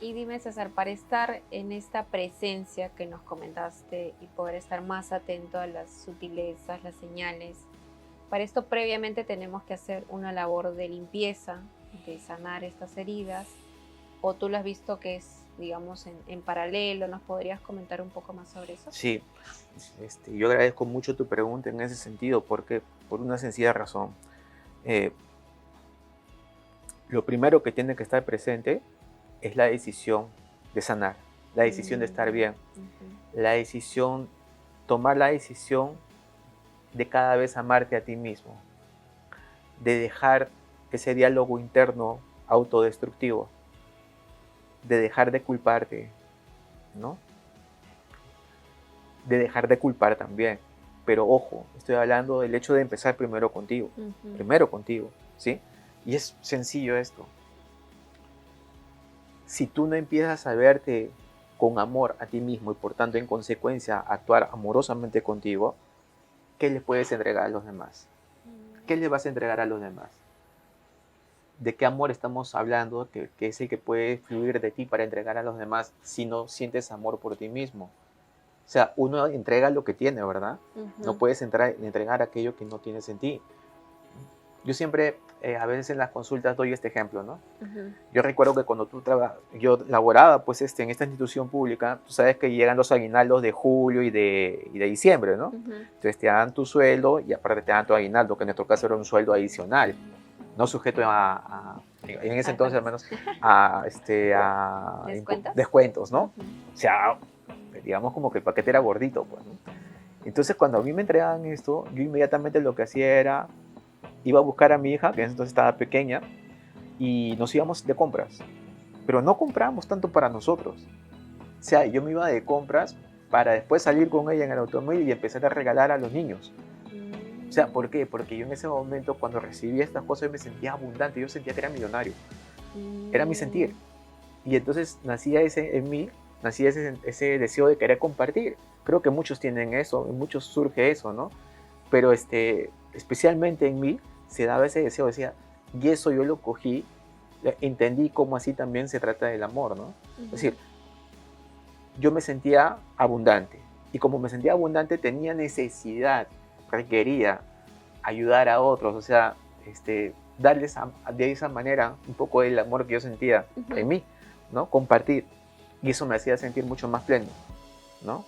Y dime, César, para estar en esta presencia que nos comentaste y poder estar más atento a las sutilezas, las señales, para esto previamente tenemos que hacer una labor de limpieza, de sanar estas heridas, o tú lo has visto que es, digamos, en paralelo. ¿Nos podrías comentar un poco más sobre eso? Sí, yo agradezco mucho tu pregunta en ese sentido, porque por una sencilla razón. Lo primero que tiene que estar presente es la decisión de sanar, la decisión de estar bien, la decisión, tomar la decisión de cada vez amarte a ti mismo, de dejar ese diálogo interno autodestructivo, de dejar de culparte, ¿no? De dejar de culpar también. Pero ojo, estoy hablando del hecho de empezar primero contigo, ¿sí? Y es sencillo esto. Si tú no empiezas a verte con amor a ti mismo y por tanto en consecuencia actuar amorosamente contigo, ¿qué le puedes entregar a los demás? ¿Qué le vas a entregar a los demás? ¿De qué amor estamos hablando que es el que puede fluir de ti para entregar a los demás si no sientes amor por ti mismo? O sea, uno entrega lo que tiene, ¿verdad? No puedes entregar aquello que no tienes en ti. Yo siempre, a veces en las consultas doy este ejemplo, ¿no? Yo recuerdo que cuando yo laboraba pues, en esta institución pública, tú sabes que llegan los aguinaldos de julio y de diciembre, ¿no? Entonces te dan tu sueldo y aparte te dan tu aguinaldo, que en nuestro caso era un sueldo adicional, no sujeto en ese entonces al menos, a descuentos, ¿no? O sea, digamos como que el paquete era gordito, pues, ¿no? Entonces cuando a mí me entregaban esto, yo inmediatamente lo que hacía era, iba a buscar a mi hija, que en ese entonces estaba pequeña, y nos íbamos de compras. Pero no comprábamos tanto para nosotros. O sea, yo me iba de compras para después salir con ella en el automóvil y empezar a regalar a los niños. O sea, ¿por qué? Porque yo en ese momento, cuando recibía estas cosas, me sentía abundante. Yo sentía que era millonario. Era mi sentir. Y entonces nacía en mí ese deseo de querer compartir. Creo que muchos tienen eso, en muchos surge eso, ¿no? Pero especialmente en mí se daba ese deseo, decía, y eso yo lo cogí, entendí cómo así también se trata del amor, ¿no? Es decir, yo me sentía abundante, y como me sentía abundante tenía necesidad, requería ayudar a otros, o sea, darles de esa manera un poco el amor que yo sentía en mí, ¿no? Compartir, y eso me hacía sentir mucho más pleno, ¿no?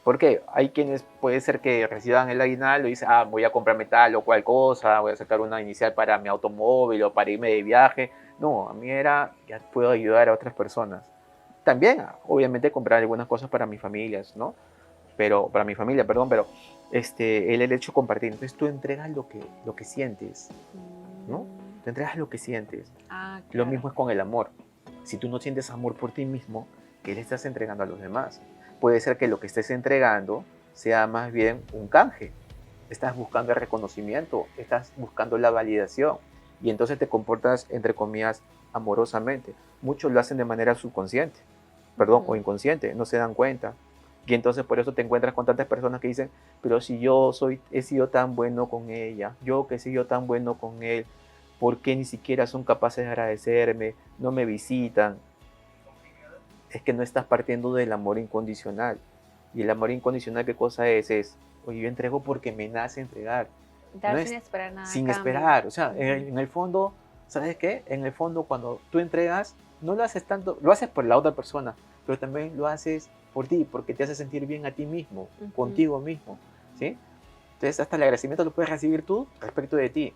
Porque hay quienes puede ser que reciban el aguinaldo y dicen, voy a comprarme tal o cual cosa, voy a sacar una inicial para mi automóvil o para irme de viaje. No, a mí era, ya puedo ayudar a otras personas. También, obviamente, comprar algunas cosas para mis familias, ¿no? Para mi familia, perdón, pero el hecho de compartir. Entonces tú entregas lo que sientes, ¿no? Tú entregas lo que sientes. Claro. Lo mismo es con el amor. Si tú no sientes amor por ti mismo, ¿qué le estás entregando a los demás? Puede ser que lo que estés entregando sea más bien un canje. Estás buscando el reconocimiento, estás buscando la validación y entonces te comportas, entre comillas, amorosamente. Muchos lo hacen de manera subconsciente, o inconsciente, no se dan cuenta. Y entonces por eso te encuentras con tantas personas que dicen, pero si he sido tan bueno con ella, yo que he sido tan bueno con él, ¿por qué ni siquiera son capaces de agradecerme? No me visitan. Es que no estás partiendo del amor incondicional. Y el amor incondicional, ¿qué cosa es? Oye, yo entrego porque me nace entregar. Dar sin esperar nada. Sin esperar. O sea, en el fondo, ¿sabes qué? En el fondo, cuando tú entregas, no lo haces tanto, lo haces por la otra persona, pero también lo haces por ti, porque te hace sentir bien a ti mismo, contigo mismo, ¿sí? Entonces, hasta el agradecimiento lo puedes recibir tú respecto de ti.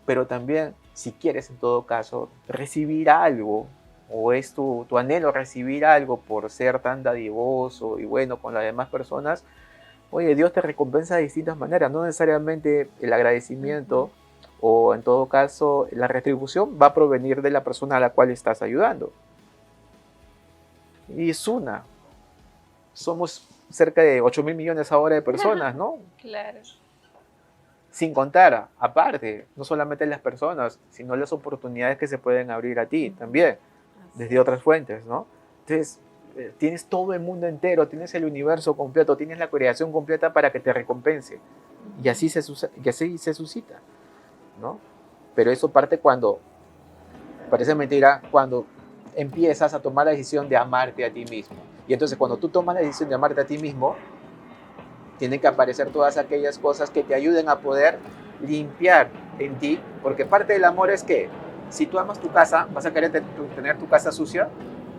Pero también, si quieres, en todo caso, recibir algo, o es tu anhelo recibir algo por ser tan dadivoso y bueno con las demás personas, oye, Dios te recompensa de distintas maneras, no necesariamente el agradecimiento o en todo caso la retribución va a provenir de la persona a la cual estás ayudando. y es una. Somos cerca de 8.000 millones ahora de personas, ¿no? Claro. Sin contar, aparte, no solamente las personas, sino las oportunidades que se pueden abrir a ti también, desde otras fuentes, ¿no? Entonces, tienes todo el mundo entero, tienes el universo completo, tienes la creación completa para que te recompense. Y así se suscita, ¿no? Pero eso parte cuando, parece mentira, cuando empiezas a tomar la decisión de amarte a ti mismo. Y entonces cuando tú tomas la decisión de amarte a ti mismo, tienen que aparecer todas aquellas cosas que te ayuden a poder limpiar en ti, porque parte del amor es que si tú amas tu casa, vas a querer tener tu casa sucia,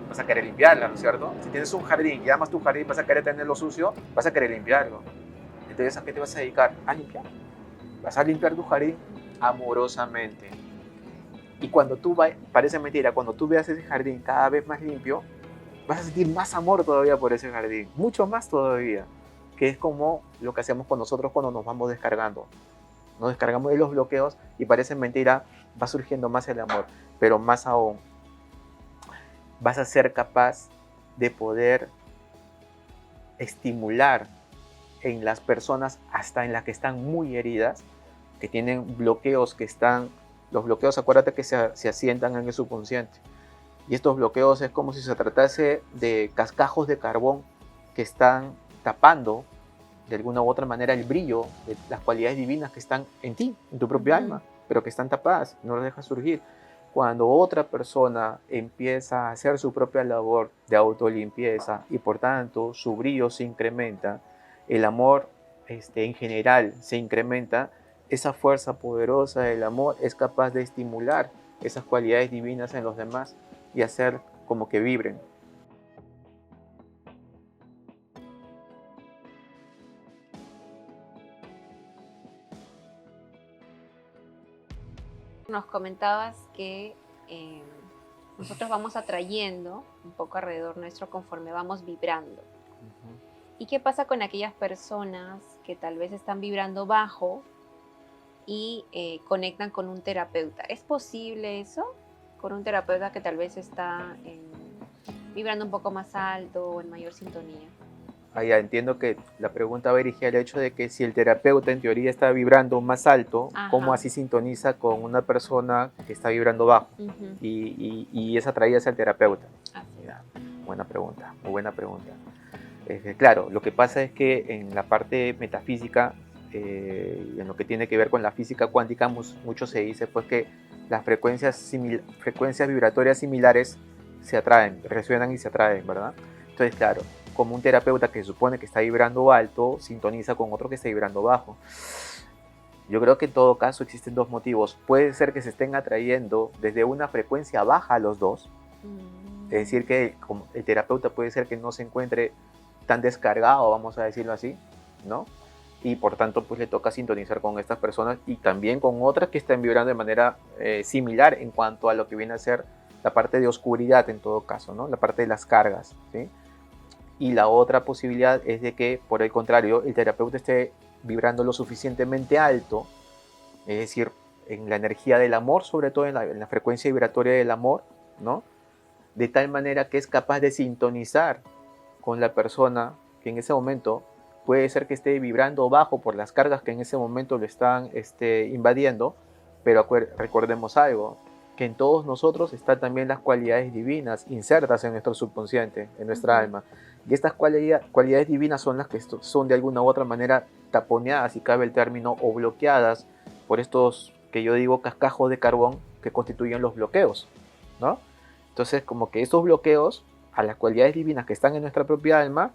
vas a querer limpiarla, ¿no es cierto? Si tienes un jardín y amas tu jardín, vas a querer tenerlo sucio, vas a querer limpiarlo. Entonces, ¿a qué te vas a dedicar? A limpiar. Vas a limpiar tu jardín amorosamente. Y cuando tú, parece mentira, cuando tú veas ese jardín cada vez más limpio, vas a sentir más amor todavía por ese jardín, mucho más todavía, que es como lo que hacemos con nosotros cuando nos vamos descargando. Nos descargamos de los bloqueos y parece mentira, va surgiendo más el amor, pero más aún, vas a ser capaz de poder estimular en las personas, hasta en las que están muy heridas, que tienen bloqueos los bloqueos, acuérdate que se asientan en el subconsciente. Y estos bloqueos es como si se tratase de cascajos de carbón que están tapando de alguna u otra manera el brillo de las cualidades divinas que están en ti, en tu propia alma, pero que están tapadas, no las dejas surgir. Cuando otra persona empieza a hacer su propia labor de autolimpieza y por tanto su brillo se incrementa, el amor en general se incrementa, esa fuerza poderosa del amor es capaz de estimular esas cualidades divinas en los demás y hacer como que vibren. Nos comentabas que nosotros vamos atrayendo un poco alrededor nuestro conforme vamos vibrando. ¿Y qué pasa con aquellas personas que tal vez están vibrando bajo y conectan con un terapeuta? ¿Es posible eso? Con un terapeuta que tal vez está vibrando un poco más alto o en mayor sintonía. Ya entiendo que la pregunta va dirigida al hecho de que si el terapeuta en teoría está vibrando más alto, ¿cómo así sintoniza con una persona que está vibrando bajo? Y es atraída hacia el terapeuta. Ya, buena pregunta, muy buena pregunta. Claro, lo que pasa es que en la parte metafísica, en lo que tiene que ver con la física cuántica, mucho se dice pues que las frecuencias vibratorias similares se atraen, resuenan y se atraen, ¿verdad? Entonces, claro, como un terapeuta que se supone que está vibrando alto, sintoniza con otro que está vibrando bajo. Yo creo que en todo caso existen dos motivos. Puede ser que se estén atrayendo desde una frecuencia baja a los dos. Es decir, que el terapeuta puede ser que no se encuentre tan descargado, vamos a decirlo así, ¿no? Y por tanto, pues le toca sintonizar con estas personas y también con otras que estén vibrando de manera similar en cuanto a lo que viene a ser la parte de oscuridad en todo caso, ¿no? La parte de las cargas, ¿sí? Y la otra posibilidad es de que, por el contrario, el terapeuta esté vibrando lo suficientemente alto, es decir, en la energía del amor, sobre todo en la frecuencia vibratoria del amor, ¿no? De tal manera que es capaz de sintonizar con la persona que en ese momento puede ser que esté vibrando bajo por las cargas que en ese momento lo están invadiendo, pero recordemos algo, que en todos nosotros están también las cualidades divinas insertas en nuestro subconsciente, en nuestra alma. Y estas cualidades divinas son las que son de alguna u otra manera taponeadas, si cabe el término, o bloqueadas por estos, que yo digo, cascajos de carbón que constituyen los bloqueos, ¿no? Entonces, como que estos bloqueos a las cualidades divinas que están en nuestra propia alma,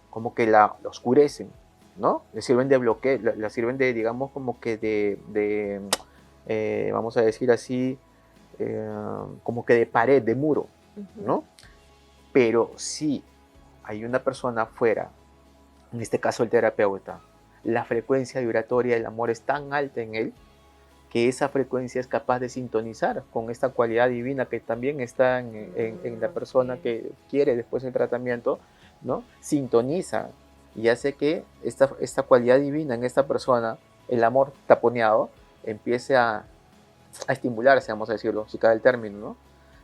como que la oscurecen, ¿no? Le sirven de bloqueo, la sirven de, digamos, como que vamos a decir así, como que de pared, de muro, ¿no? Pero si hay una persona afuera, en este caso el terapeuta, la frecuencia vibratoria del amor es tan alta en él, que esa frecuencia es capaz de sintonizar con esta cualidad divina que también está en la persona que quiere después el tratamiento, ¿no? Sintoniza y hace que esta cualidad divina en esta persona, el amor taponeado, empiece a estimularse, vamos a decirlo, si cabe el término, ¿no?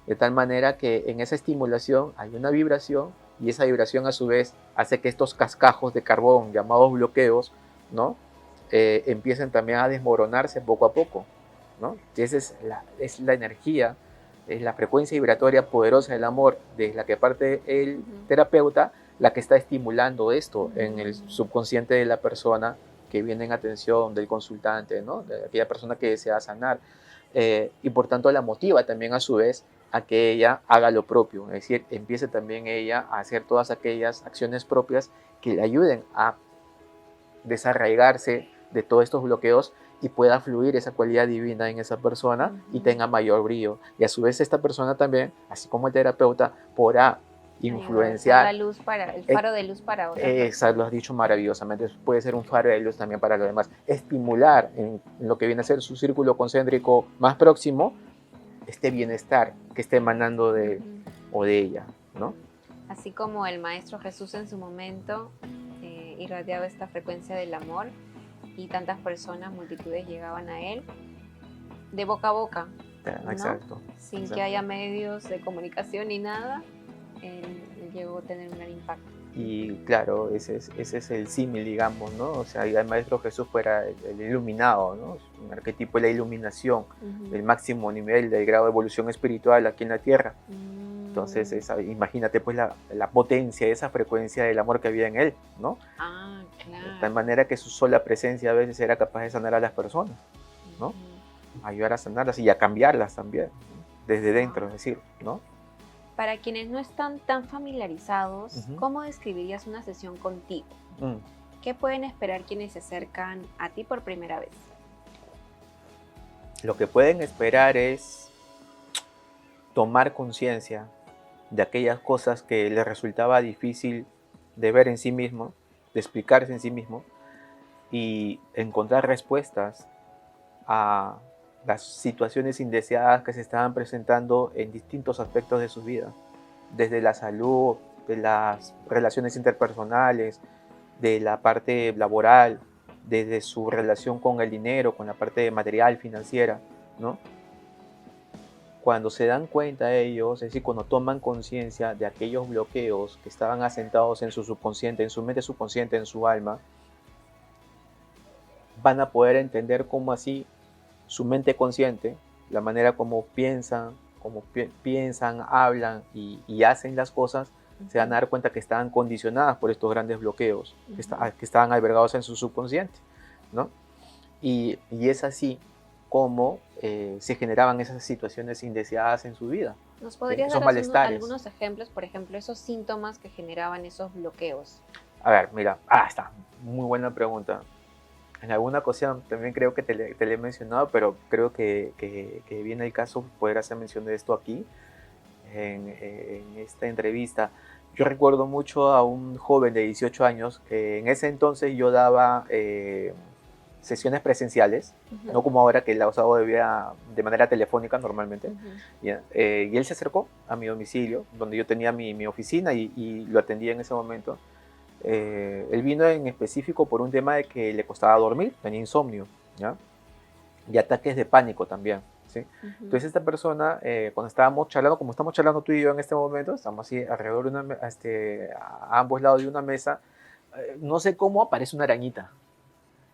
de tal manera que en esa estimulación hay una vibración y esa vibración a su vez hace que estos cascajos de carbón llamados bloqueos, ¿no? Empiecen también a desmoronarse poco a poco, ¿no? Y esa es la energía, es la frecuencia vibratoria poderosa del amor, de la que parte el terapeuta, la que está estimulando esto en el subconsciente de la persona que viene en atención, del consultante, ¿no? De aquella persona que desea sanar. Y por tanto la motiva también a su vez a que ella haga lo propio, es decir, empiece también ella a hacer todas aquellas acciones propias que le ayuden a desarraigarse de todos estos bloqueos y pueda fluir esa cualidad divina en esa persona y tenga mayor brillo. Y a su vez esta persona también, así como el terapeuta, podrá influenciar. La luz el faro de luz para otras Exacto, lo has dicho maravillosamente. Puede ser un faro de luz también para los demás. Estimular en lo que viene a ser su círculo concéntrico más próximo este bienestar que esté emanando de él o de ella, ¿no? Así como el Maestro Jesús en su momento irradiaba esta frecuencia del amor y tantas personas, multitudes llegaban a él de boca a boca, ¿no? Exacto. Sin Exacto. que haya medios de comunicación ni nada, él llegó a tener un gran impacto. Y claro, ese es el símil, digamos, ¿no? O sea, el Maestro Jesús fuera el iluminado, ¿no? Es un arquetipo de la iluminación, el máximo nivel del grado de evolución espiritual aquí en la Tierra. Entonces, imagínate pues la potencia, esa frecuencia del amor que había en él, ¿no? Ah, claro. De tal manera que su sola presencia a veces era capaz de sanar a las personas, ¿no? Ayudar a sanarlas y a cambiarlas también, ¿no? Desde dentro, es decir, ¿no? Para quienes no están tan familiarizados, ¿cómo describirías una sesión contigo? ¿Qué pueden esperar quienes se acercan a ti por primera vez? Lo que pueden esperar es tomar conciencia de aquellas cosas que les resultaba difícil de ver en sí mismo, de explicarse en sí mismo, y encontrar respuestas a las situaciones indeseadas que se estaban presentando en distintos aspectos de su vida, desde la salud, de las relaciones interpersonales, de la parte laboral, desde su relación con el dinero, con la parte material, financiera, ¿no? Cuando se dan cuenta ellos, es decir, cuando toman conciencia de aquellos bloqueos que estaban asentados en su subconsciente, en su mente subconsciente, en su alma, van a poder entender cómo así su mente consciente, la manera como piensan, hablan y hacen las cosas, se van a dar cuenta que estaban condicionadas por estos grandes bloqueos que estaban albergados en su subconsciente, ¿no? Y es así como se generaban esas situaciones indeseadas en su vida. ¿Nos podrías dar algunos ejemplos, por ejemplo, esos síntomas que generaban esos bloqueos? A ver, mira, está, muy buena pregunta. En alguna ocasión también creo que te le he mencionado, pero creo que viene el caso poder hacer mención de esto aquí, en esta entrevista. Yo recuerdo mucho a un joven de 18 años que en ese entonces yo daba sesiones presenciales, no como ahora que la hago de manera telefónica normalmente. Y él se acercó a mi domicilio, donde yo tenía mi oficina y lo atendía en ese momento. Él vino en específico por un tema de que le costaba dormir, tenía insomnio, ¿ya? Y ataques de pánico también, ¿sí? Entonces esta persona, cuando estábamos charlando, como estamos charlando tú y yo en este momento, estamos así alrededor de a ambos lados de una mesa, no sé cómo aparece una arañita.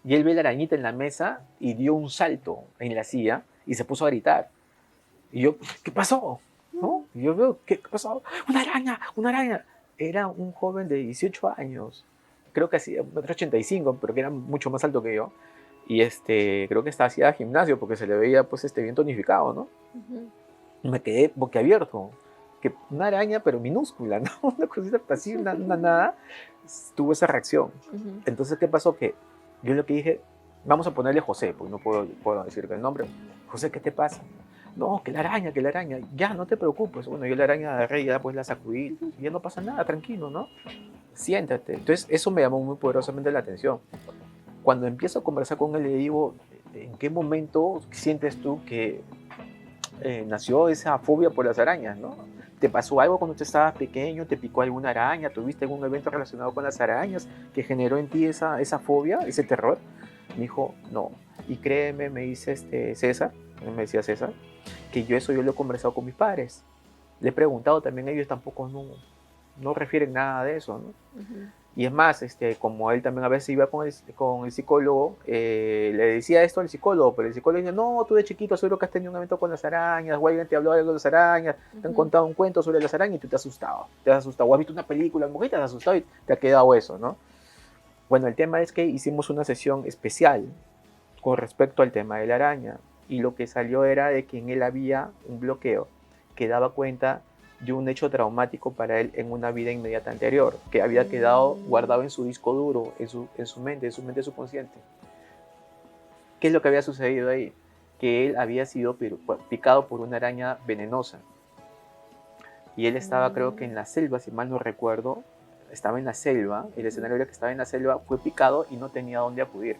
Y él ve la arañita en la mesa y dio un salto en la silla y se puso a gritar. Y yo, ¿qué pasó? ¿No? Y yo veo, ¿qué pasó? ¡Una araña! ¡Una araña! Era un joven de 18 años, creo que hacía 1,85 m, pero que era mucho más alto que yo. Y creo que hacía gimnasio porque se le veía pues bien tonificado, ¿no? Y me quedé boquiabierto. Que una araña, pero minúscula, ¿no? Una cosita así, una nada, tuvo esa reacción. Entonces, ¿qué pasó? Que yo lo que dije, vamos a ponerle José, porque no puedo decir el nombre. José, ¿qué te pasa? No, que la araña, ya, no te preocupes. Bueno, yo la araña agarré y ya pues la sacudí, ya no pasa nada, tranquilo, ¿no? Siéntate. Entonces, eso me llamó muy poderosamente la atención. Cuando empiezo a conversar con él, le digo, ¿en qué momento sientes tú que nació esa fobia por las arañas, ¿no? ¿Te pasó algo cuando tú estabas pequeño? ¿Te picó alguna araña? ¿Tuviste algún evento relacionado con las arañas que generó en ti esa fobia, ese terror? Me dijo, no. Y créeme, me dice César, me decía César, que yo lo he conversado con mis padres. Le he preguntado también, ellos tampoco no refieren nada de eso, ¿no? Ujú. Y es más, como él también a veces iba con el psicólogo, le decía esto al psicólogo, pero el psicólogo decía, no, tú de chiquito seguro que has tenido un evento con las arañas, o alguien te habló algo de las arañas, te han Ujú. contado un cuento sobre las arañas y tú te has asustado, o has visto una película, mujer, te has asustado y te ha quedado eso, ¿no? Bueno, el tema es que hicimos una sesión especial con respecto al tema de la araña, y lo que salió era de que en él había un bloqueo que daba cuenta de un hecho traumático para él en una vida inmediata anterior, que había quedado guardado en su disco duro, en su mente subconsciente. ¿Qué es lo que había sucedido ahí? Que él había sido picado por una araña venenosa. Y él estaba, creo que en la selva, si mal no recuerdo, estaba en la selva, el escenario era que estaba en la selva, fue picado y no tenía dónde acudir,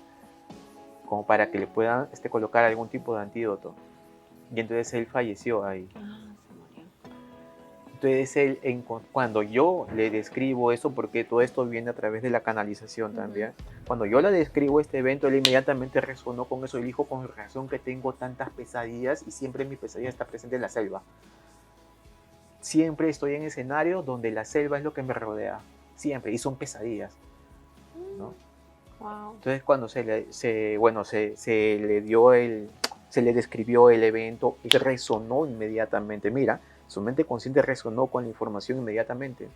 como para que le puedan colocar algún tipo de antídoto. Y entonces él falleció ahí. Ah, se murió. Entonces él, cuando yo le describo eso, porque todo esto viene a través de la canalización también, cuando yo le describo este evento, él inmediatamente resonó con eso y dijo, con razón que tengo tantas pesadillas y siempre mi pesadilla está presente en la selva. Siempre estoy en escenarios donde la selva es lo que me rodea, siempre, y son pesadillas, ¿no? Wow. Entonces cuando se le dio se le describió el evento, él resonó inmediatamente. Mira, su mente consciente resonó con la información inmediatamente.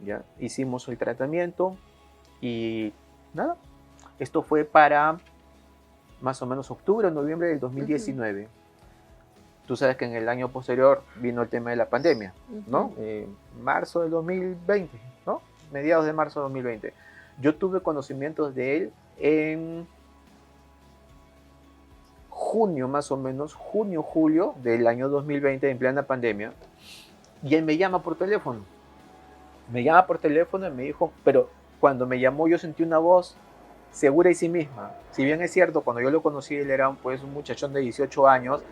¿Ya? Hicimos el tratamiento y nada, esto fue para más o menos octubre o noviembre del 2019. Tú sabes que en el año posterior vino el tema de la pandemia, ¿no? Marzo del 2020, ¿no? Mediados de marzo de 2020. Yo tuve conocimientos de él en junio más o menos, junio, julio del año 2020, en plena pandemia, y él me llama por teléfono. Me llama por teléfono y me dijo, pero cuando me llamó yo sentí una voz segura y sí misma. Si bien es cierto, cuando yo lo conocí, él era pues, un muchachón de 18 años,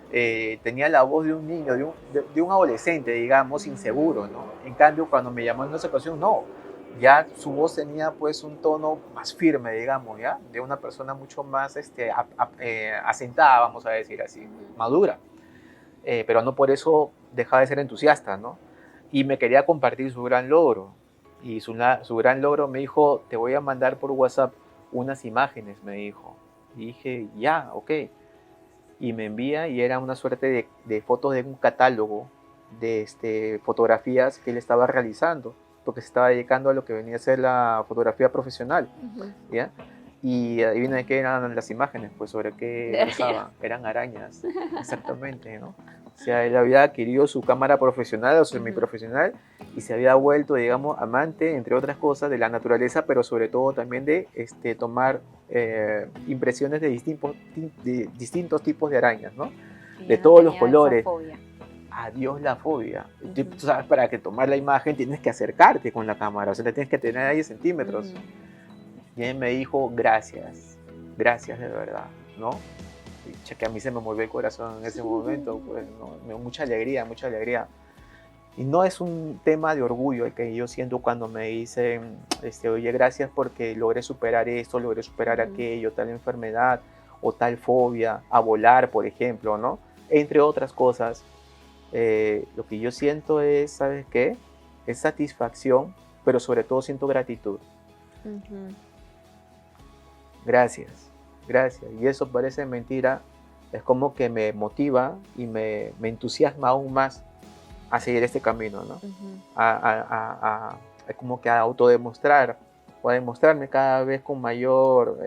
tenía la voz de un niño, de un adolescente, digamos, inseguro, ¿no? En cambio, cuando me llamó en esa ocasión, no, ya su voz tenía pues un tono más firme, digamos, ¿ya? De una persona mucho más asentada, vamos a decir así, madura. Pero no por eso dejaba de ser entusiasta, ¿no? Y me quería compartir su gran logro. Y su gran logro me dijo, te voy a mandar por WhatsApp unas imágenes, me dijo. Y dije, ya, ok. Y me envía y era una suerte de fotos de un catálogo de fotografías que él estaba realizando, porque se estaba dedicando a lo que venía a ser la fotografía profesional, ¿ya? Y adivina de qué eran las imágenes, pues sobre qué versaban, eran arañas, exactamente, ¿no? O sea, él había adquirido su cámara profesional o semiprofesional y se había vuelto, digamos, amante, entre otras cosas, de la naturaleza, pero sobre todo también de tomar impresiones de distintos tipos de arañas, ¿no? Y De ya no todos los tenía esa colores. fobia. Adiós la fobia. Tú sabes, para que tomar la imagen tienes que acercarte con la cámara, o sea, la tienes que tener ahí centímetros. Y él me dijo, gracias de verdad, ¿no? Y que a mí se me movió el corazón en ese momento, pues, ¿no? Mucha alegría, mucha alegría. Y no es un tema de orgullo el que yo siento cuando me dicen, oye, gracias porque logré superar esto, logré superar aquello, tal enfermedad o tal fobia, a volar, por ejemplo, ¿no? Entre otras cosas. Lo que yo siento es, ¿sabes qué? Es satisfacción, pero sobre todo siento gratitud. Gracias. Y eso parece mentira, es como que me motiva y me entusiasma aún más a seguir este camino, ¿no? Como que a autodemostrar o a demostrarme cada vez con mayor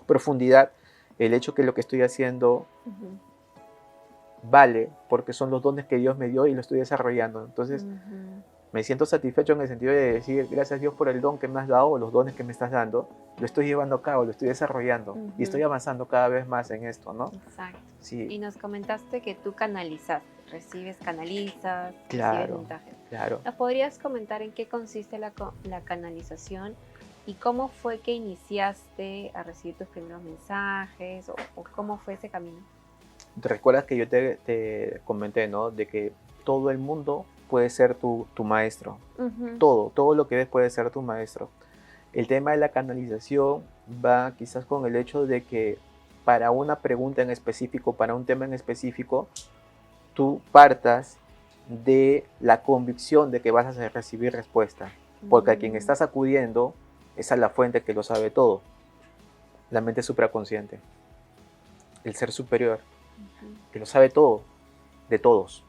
profundidad el hecho que lo que estoy haciendo vale, porque son los dones que Dios me dio y lo estoy desarrollando. Entonces, me siento satisfecho en el sentido de decir, gracias Dios por el don que me has dado, o los dones que me estás dando, lo estoy llevando a cabo, lo estoy desarrollando y estoy avanzando cada vez más en esto, ¿no? Exacto. Sí. Y nos comentaste que tú canalizas, canalizas, Claro, recibes mensajes. Claro. ¿Nos podrías comentar en qué consiste la canalización y cómo fue que iniciaste a recibir tus primeros mensajes o cómo fue ese camino? ¿Te recuerdas que yo te comenté, ¿no? De que todo el mundo puede ser tu maestro. Todo lo que ves puede ser tu maestro. El tema de la canalización va quizás con el hecho de que para una pregunta en específico, para un tema en específico, tú partas de la convicción de que vas a recibir respuesta, porque a quien estás acudiendo es a la fuente que lo sabe todo, la mente supraconsciente, el ser superior, que lo sabe todo, de todos,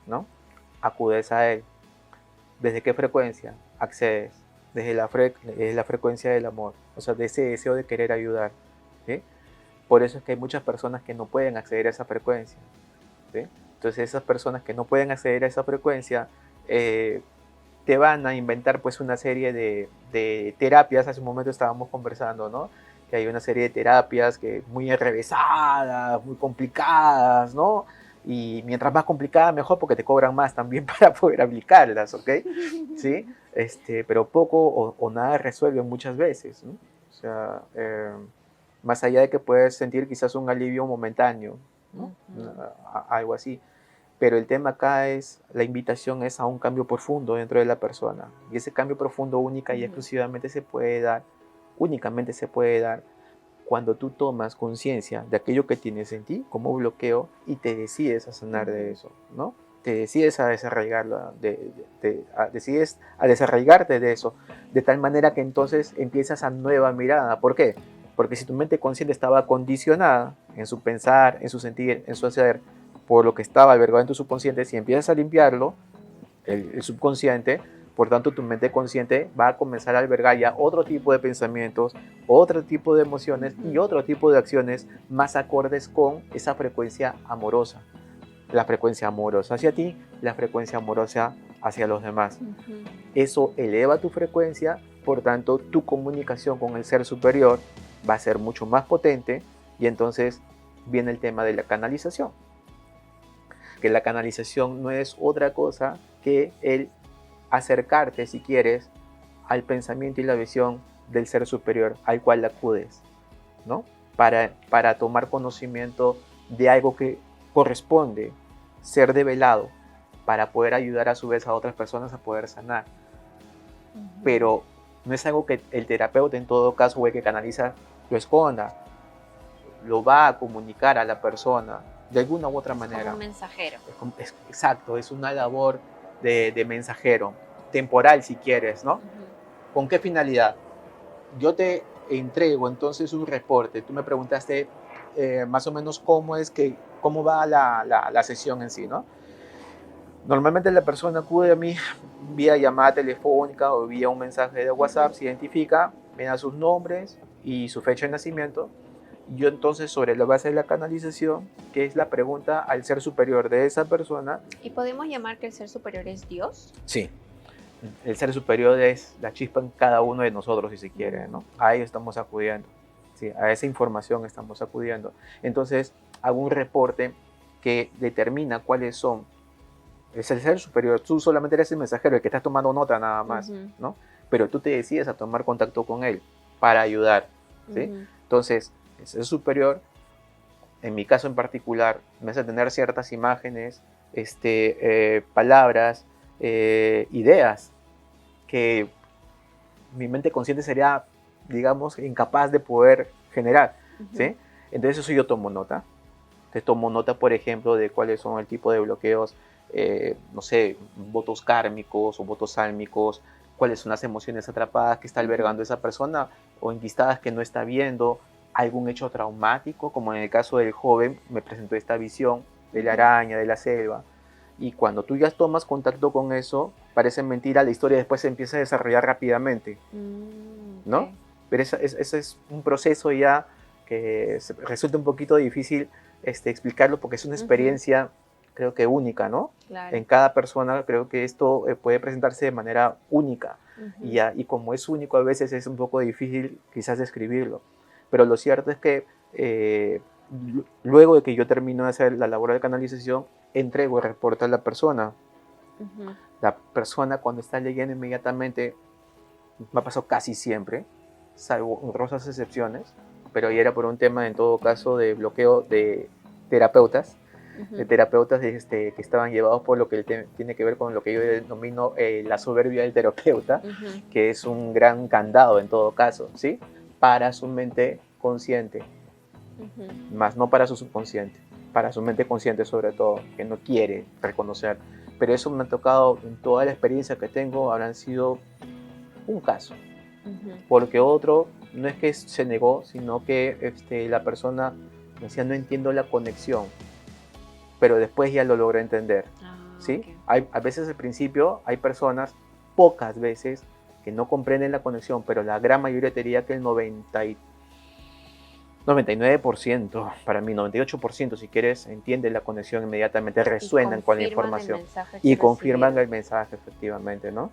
¿no? Acudes a él. ¿Desde qué frecuencia accedes? Desde la frecuencia del amor, o sea, de ese deseo de querer ayudar, ¿sí? Por eso es que hay muchas personas que no pueden acceder a esa frecuencia, ¿sí? Entonces esas personas que no pueden acceder a esa frecuencia te van a inventar pues una serie de terapias. Hace un momento estábamos conversando, ¿no? Que hay una serie de terapias que muy enrevesadas, muy complicadas, ¿no? Y mientras más complicada, mejor, porque te cobran más también para poder aplicarlas, ¿ok? ¿Sí? Pero poco o nada resuelven muchas veces, ¿no? O sea, más allá de que puedes sentir quizás un alivio momentáneo, ¿no? Algo así. Pero el tema acá es, la invitación es a un cambio profundo dentro de la persona. Y ese cambio profundo única y exclusivamente se puede dar, únicamente se puede dar cuando tú tomas conciencia de aquello que tienes en ti como bloqueo y te decides a sanar de eso, ¿no? Te decides a desarraigarlo, decides a desarraigarte de eso, de tal manera que entonces empiezas a nueva mirada. ¿Por qué? Porque si tu mente consciente estaba condicionada en su pensar, en su sentir, en su hacer, por lo que estaba albergado en tu subconsciente, si empiezas a limpiarlo, el subconsciente, por tanto tu mente consciente va a comenzar a albergar ya otro tipo de pensamientos, otro tipo de emociones y otro tipo de acciones más acordes con esa frecuencia amorosa. La frecuencia amorosa hacia ti, la frecuencia amorosa hacia los demás. Eso eleva tu frecuencia, por tanto tu comunicación con el ser superior va a ser mucho más potente y entonces viene el tema de la canalización. Que la canalización no es otra cosa que el acercarte, si quieres, al pensamiento y la visión del ser superior al cual acudes, ¿no? Para tomar conocimiento de algo que corresponde ser develado para poder ayudar a su vez a otras personas a poder sanar. Pero no es algo que el terapeuta en todo caso o el que canaliza lo esconda, lo va a comunicar a la persona de alguna u otra manera. Como un mensajero. Exacto, es una labor de mensajero, temporal si quieres, ¿no? ¿Con qué finalidad? Yo te entrego entonces un reporte. Tú me preguntaste más o menos cómo va la sesión en sí, ¿no? Normalmente la persona acude a mí vía llamada telefónica o vía un mensaje de WhatsApp, se identifica, me da sus nombres y su fecha de nacimiento. Yo entonces, sobre la base de la canalización, que es la pregunta al ser superior de esa persona. ¿Y podemos llamar que el ser superior es Dios? Sí. El ser superior es la chispa en cada uno de nosotros, si se quiere, ¿no? A ello estamos acudiendo. Sí, a esa información estamos acudiendo. Entonces, hago un reporte que determina cuáles son. Es el ser superior. Tú solamente eres el mensajero, el que estás tomando nota nada más, ¿no? Pero tú te decides a tomar contacto con él para ayudar, ¿sí? Entonces, el ser superior, en mi caso en particular, me hace tener ciertas imágenes, palabras, ideas que mi mente consciente sería, digamos, incapaz de poder generar, ¿sí? Entonces eso yo tomo nota. Te tomo nota, por ejemplo, de cuáles son el tipo de bloqueos, no sé, votos kármicos o votos sálmicos, cuáles son las emociones atrapadas que está albergando esa persona o enquistadas que no está viendo, algún hecho traumático, como en el caso del joven, me presentó esta visión de la araña, de la selva. Y cuando tú ya tomas contacto con eso, parece mentira, la historia después se empieza a desarrollar rápidamente, ¿no? Pero ese es un proceso ya que resulta un poquito difícil explicarlo porque es una experiencia, creo que única, ¿no? Claro. En cada persona creo que esto puede presentarse de manera única y como es único a veces es un poco difícil quizás describirlo. Pero lo cierto es que luego de que yo termino de hacer la labor de canalización, entrego el reporte a la persona. La persona cuando está leyendo inmediatamente, me ha pasado casi siempre, salvo honrosas excepciones, pero ahí era por un tema en todo caso de bloqueo de terapeutas, que estaban llevados por lo que tiene que ver con lo que yo denomino la soberbia del terapeuta, que es un gran candado en todo caso, ¿sí? Para su mente consciente, más no para su subconsciente, para su mente consciente sobre todo, que no quiere reconocer pero eso me ha tocado, en toda la experiencia que tengo, habrán sido un caso, porque otro no es que se negó, sino que la persona me decía, no entiendo la conexión, pero después ya lo logró entender, ¿sí? Ok. A veces al principio hay personas, pocas veces, que no comprenden la conexión, pero la gran mayoría te diría que el 99%, para mí 98% si quieres, entiende la conexión inmediatamente, resuenan con la información y confirman el mensaje efectivamente, ¿no?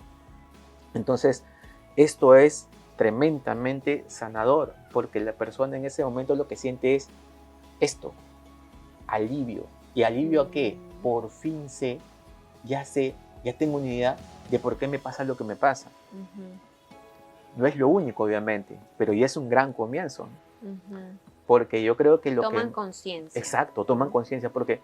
Entonces, esto es tremendamente sanador, porque la persona en ese momento lo que siente es esto, alivio. ¿Y alivio a qué? Por fin ya sé, ya tengo una idea de por qué me pasa lo que me pasa. No es lo único, obviamente, pero ya es un gran comienzo. Porque yo creo que toman conciencia. Exacto, toman conciencia, porque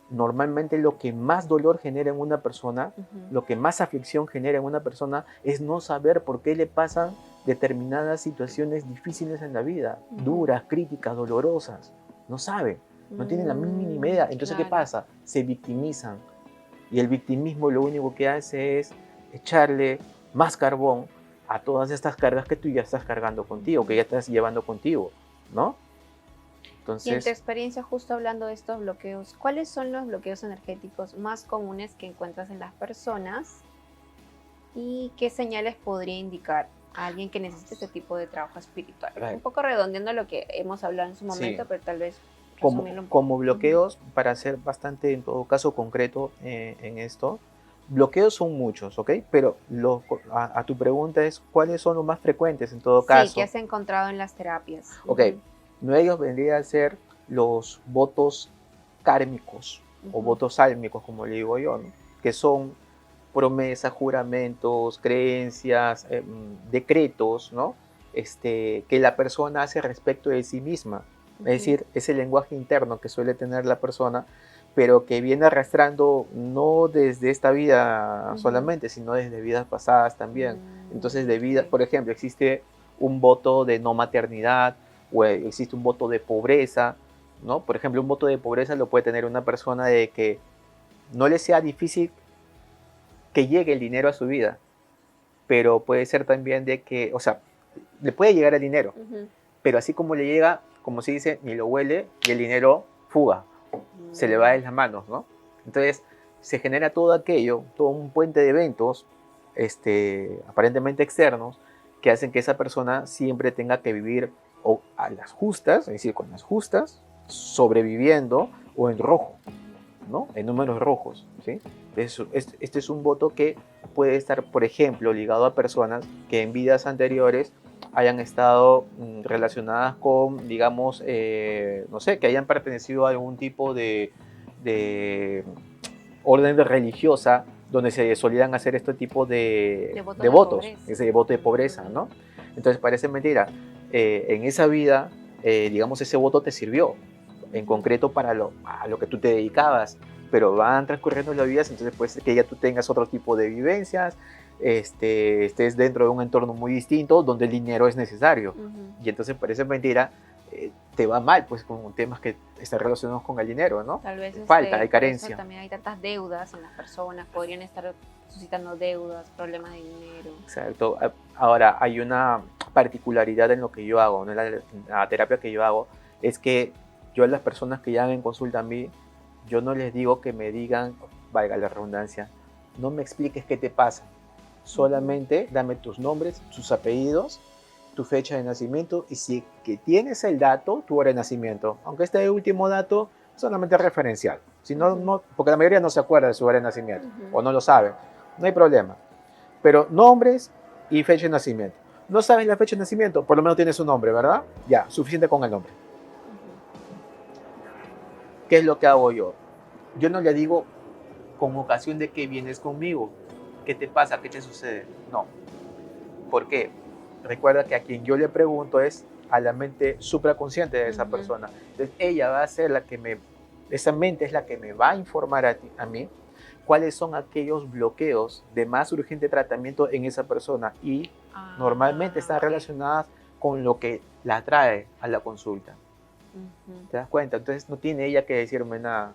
normalmente lo que más dolor genera en una persona, lo que más aflicción genera en una persona es no saber por qué le pasan determinadas situaciones difíciles en la vida, duras, críticas, dolorosas. No saben, no tienen la mínima idea. Entonces, ¿qué pasa? Se victimizan. Y el victimismo lo único que hace es echarle más carbón a todas estas cargas que tú ya estás cargando contigo, que ya estás llevando contigo, ¿no? Entonces, y en tu experiencia, justo hablando de estos bloqueos, ¿cuáles son los bloqueos energéticos más comunes que encuentras en las personas? ¿Y qué señales podría indicar a alguien que necesite este tipo de trabajo espiritual? Un poco redondeando lo que hemos hablado en su momento, sí, pero tal vez resumirlo un poco. Como bloqueos, para ser bastante, en todo caso, concreto en esto, bloqueos son muchos, ¿ok? Pero a tu pregunta es, ¿cuáles son los más frecuentes en todo caso? Sí, que has encontrado en las terapias. Ok, no, ellos vendrían a ser los votos kármicos o votos álmicos, como le digo yo, ¿no? Que son promesas, juramentos, creencias, decretos, ¿no? Que la persona hace respecto de sí misma. Es decir, ese lenguaje interno que suele tener la persona, pero que viene arrastrando no desde esta vida solamente, sino desde vidas pasadas también. Entonces, por ejemplo, existe un voto de no maternidad, o existe un voto de pobreza, ¿no? Por ejemplo, un voto de pobreza lo puede tener una persona de que no le sea difícil que llegue el dinero a su vida, pero puede ser también de que, o sea, le puede llegar el dinero, pero así como le llega, como se dice, ni lo huele y el dinero fuga, se le va de las manos, ¿no? Entonces, se genera todo aquello, todo un puente de eventos, aparentemente externos, que hacen que esa persona siempre tenga que vivir o a las justas, es decir, con las justas, sobreviviendo o en rojo, ¿no? En números rojos, ¿sí? Este es un voto que puede estar, por ejemplo, ligado a personas que en vidas anteriores hayan estado relacionadas con, digamos, no sé, que hayan pertenecido a algún tipo de orden religiosa donde se solían hacer este tipo de votos, ese voto de pobreza, ¿no? Entonces parece mentira. En esa vida, digamos, ese voto te sirvió en concreto para a lo que tú te dedicabas, pero van transcurriendo las vidas, entonces puede ser que ya tú tengas otro tipo de vivencias, estés dentro de un entorno muy distinto donde el dinero es necesario. Y entonces parece mentira, te va mal pues con temas que están relacionados con el dinero, ¿no? Tal vez falta, hay carencia. Por eso también hay tantas deudas en las personas, podrían estar suscitando deudas, problemas de dinero. Exacto. Ahora, hay una particularidad en lo que yo hago, ¿no? En la terapia que yo hago, es que yo a las personas que llegan en consulta a mí, yo no les digo que me digan, valga la redundancia, no me expliques qué te pasa, solamente dame tus nombres, tus apellidos, tu fecha de nacimiento y si que tienes el dato, tu hora de nacimiento, aunque este último dato solamente es referencial, si no, porque la mayoría no se acuerda de su hora de nacimiento o no lo sabe, no hay problema, pero nombres y fecha de nacimiento. ¿No sabes la fecha de nacimiento? Por lo menos tienes un nombre, ¿verdad? Ya, suficiente con el nombre. ¿Qué es lo que hago yo? Yo no le digo con ocasión de que vienes conmigo, ¿qué te pasa? ¿Qué te sucede? No. ¿Por qué? Recuerda que a quien yo le pregunto es a la mente supraconsciente de esa persona. Entonces ella va a ser esa mente es la que me va a informar a mí cuáles son aquellos bloqueos de más urgente tratamiento en esa persona y normalmente están relacionadas con lo que la atrae a la consulta. ¿Te das cuenta? Entonces no tiene ella que decirme nada.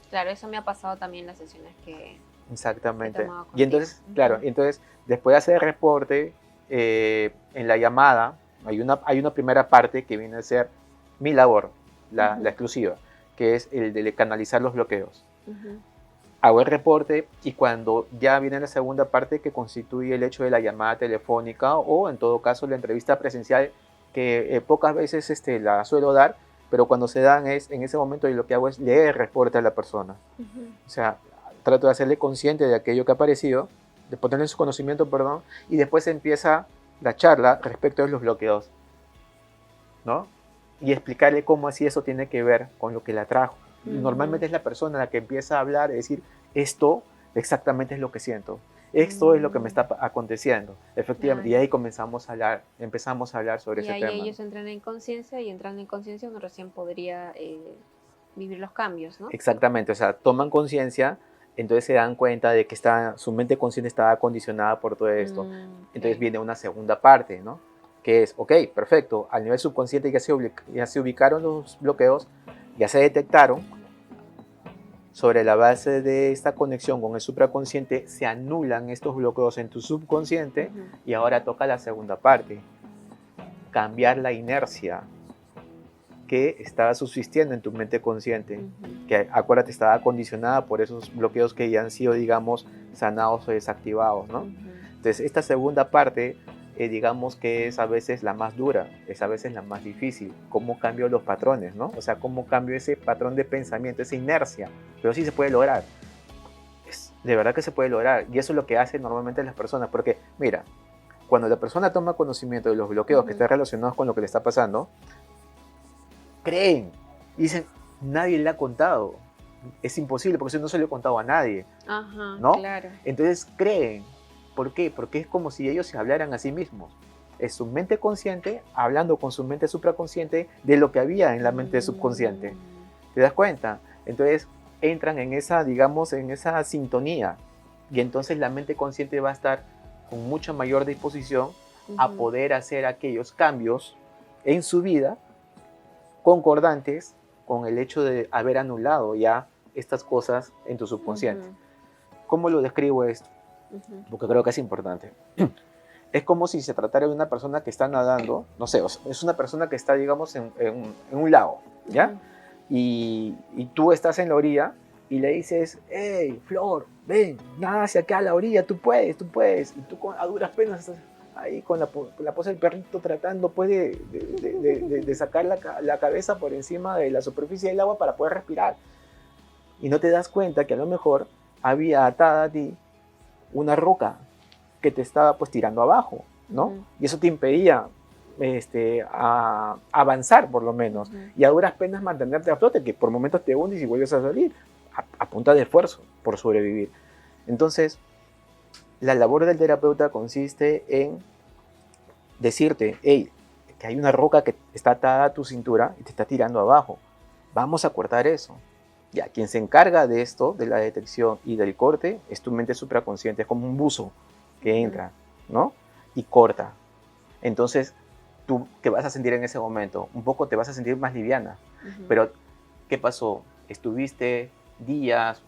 Claro, eso me ha pasado también en las sesiones que Exactamente. tomaba Y contigo. entonces, claro, y entonces después de hacer el reporte, en la llamada hay una primera parte que viene a ser mi labor, la exclusiva, que es el de canalizar los bloqueos. Ujú. Hago el reporte y cuando ya viene la segunda parte que constituye el hecho de la llamada telefónica o en todo caso la entrevista presencial que pocas veces la suelo dar, pero cuando se dan es en ese momento y lo que hago es leer el reporte a la persona. Ujú. O sea, trato de hacerle consciente de aquello que ha aparecido, de ponerle en su conocimiento, perdón, y después empieza la charla respecto de los bloqueos, ¿no? Y explicarle cómo así eso tiene que ver con lo que la trajo. Y normalmente es la persona la que empieza a hablar y decir, esto exactamente es lo que siento, esto es lo que me está aconteciendo, efectivamente, y Claro. ahí empezamos a hablar sobre Y ese ahí tema. ellos entran en conciencia y entrando en conciencia uno recién podría vivir los cambios, ¿no? Exactamente, o sea, toman conciencia, entonces se dan cuenta de que su mente consciente está acondicionada por todo esto. Entonces Ok. viene una segunda parte, ¿no? Que es, ok, perfecto, al nivel subconsciente ya se ubicaron los bloqueos, ya se detectaron, sobre la base de esta conexión con el supraconsciente se anulan estos bloqueos en tu subconsciente Ujú. y ahora toca la segunda parte, cambiar la inercia que estaba subsistiendo en tu mente consciente, Ujú. que acuérdate estaba condicionada por esos bloqueos que ya han sido, digamos, sanados o desactivados, ¿no? Ujú. Entonces, esta segunda parte, digamos que es a veces la más dura, es a veces la más difícil. ¿Cómo cambio los patrones, no? O sea, ¿cómo cambio ese patrón de pensamiento, esa inercia? Pero sí se puede lograr. De verdad que se puede lograr. Y eso es lo que hacen normalmente las personas. Porque, mira, cuando la persona toma conocimiento de los bloqueos que Ujú. están relacionados con lo que le está pasando, creen y dicen, nadie le ha contado. Es imposible porque eso no se lo he contado a nadie, Ajá, ¿no? claro. Entonces creen. ¿Por qué? Porque es como si ellos se hablaran a sí mismos. Es su mente consciente hablando con su mente supraconsciente de lo que había en la mente subconsciente. ¿Te das cuenta? Entonces entran en esa, digamos, en esa sintonía. Y entonces la mente consciente va a estar con mucha mayor disposición a Ujú. poder hacer aquellos cambios en su vida concordantes con el hecho de haber anulado ya estas cosas en tu subconsciente. Ujú. ¿Cómo lo describo esto? Ujú. Porque creo que es importante. Es como si se tratara de una persona que está nadando, no sé, es una persona que está, digamos, en un lago, ¿ya? Ujú. Y tú estás en la orilla y le dices, hey, Flor, ven, nada hacia acá a la orilla, tú puedes, tú puedes. Y tú a duras penas estás ahí con la pose del perrito tratando pues de sacar la cabeza por encima de la superficie del agua para poder respirar. Y no te das cuenta que a lo mejor había atada a ti una roca que te estaba pues tirando abajo, ¿no? Ujú. Y eso te impedía avanzar por lo menos Ujú. y a duras penas mantenerte a flote, que por momentos te hundes y vuelves a salir a punta de esfuerzo por sobrevivir. Entonces, la labor del terapeuta consiste en decirte, hey, que hay una roca que está atada a tu cintura y te está tirando abajo. Vamos a cortar eso. Ya, quien se encarga de esto, de la detección y del corte, es tu mente supraconsciente, es como un buzo que Ujú. entra, ¿no? Y corta. Entonces, ¿tú qué vas a sentir en ese momento? Un poco te vas a sentir más liviana. Ujú. Pero, ¿qué pasó? Estuviste días,